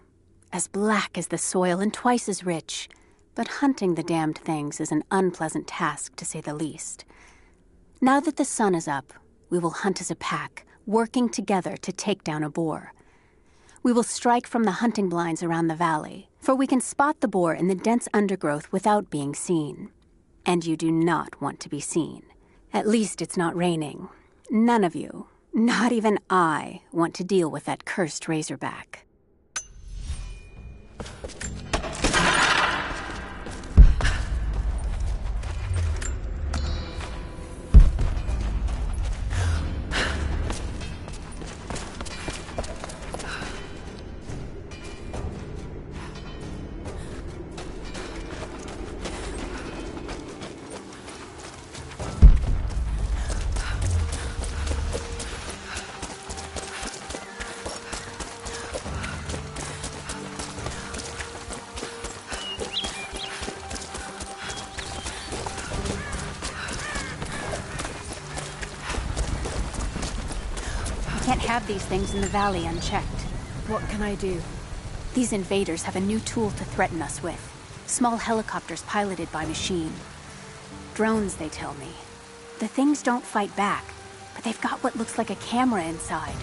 As black as the soil and twice as rich. But hunting the damned things is an unpleasant task, to say the least. Now that the sun is up, we will hunt as a pack, working together to take down a boar. We will strike from the hunting blinds around the valley, for we can spot the boar in the dense undergrowth without being seen. And you do not want to be seen. At least it's not raining. None of you, not even I, want to deal with that cursed razorback. Have these things in the valley unchecked. What can I do? These invaders have a new tool to threaten us with. Small helicopters piloted by machine. Drones, they tell me. The things don't fight back, but they've got what looks like a camera inside.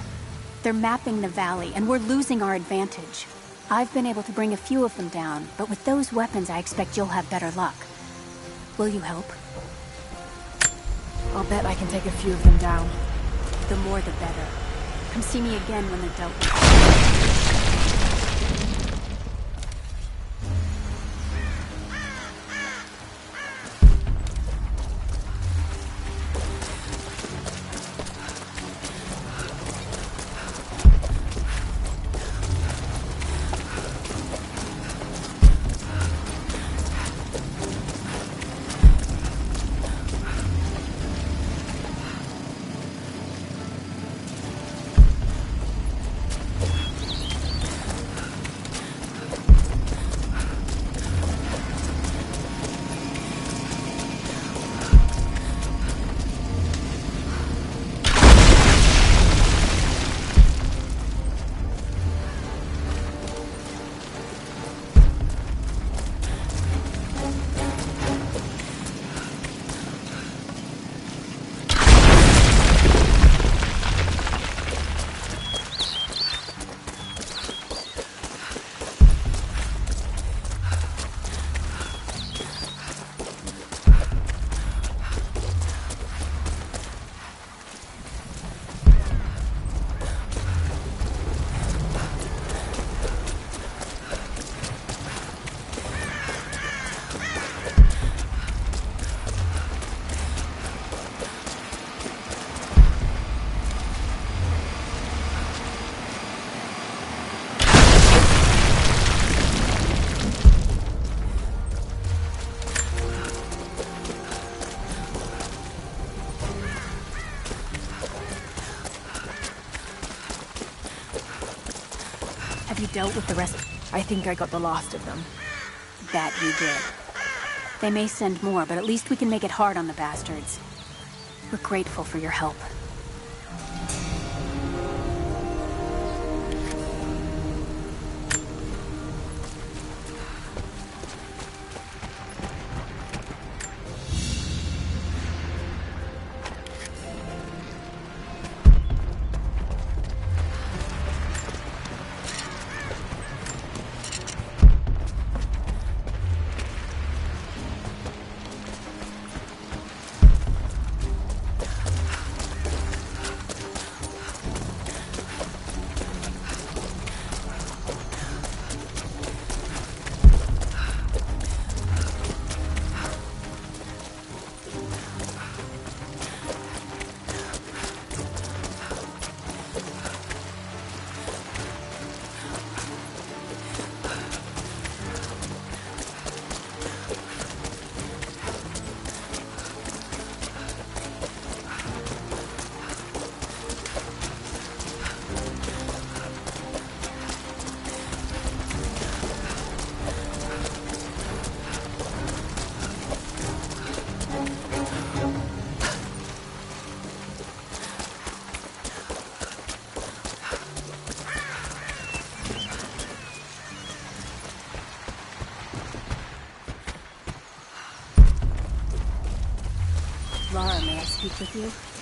They're mapping the valley, and we're losing our advantage. I've been able to bring a few of them down, but with those weapons I expect you'll have better luck. Will you help? I'll bet I can take a few of them down. The more the better. Come see me again when they're dealt with. dealt with the rest? I think I got the last of them. That you did. They may send more, but at least we can make it hard on the bastards. We're grateful for your help. Lara, may I speak with you?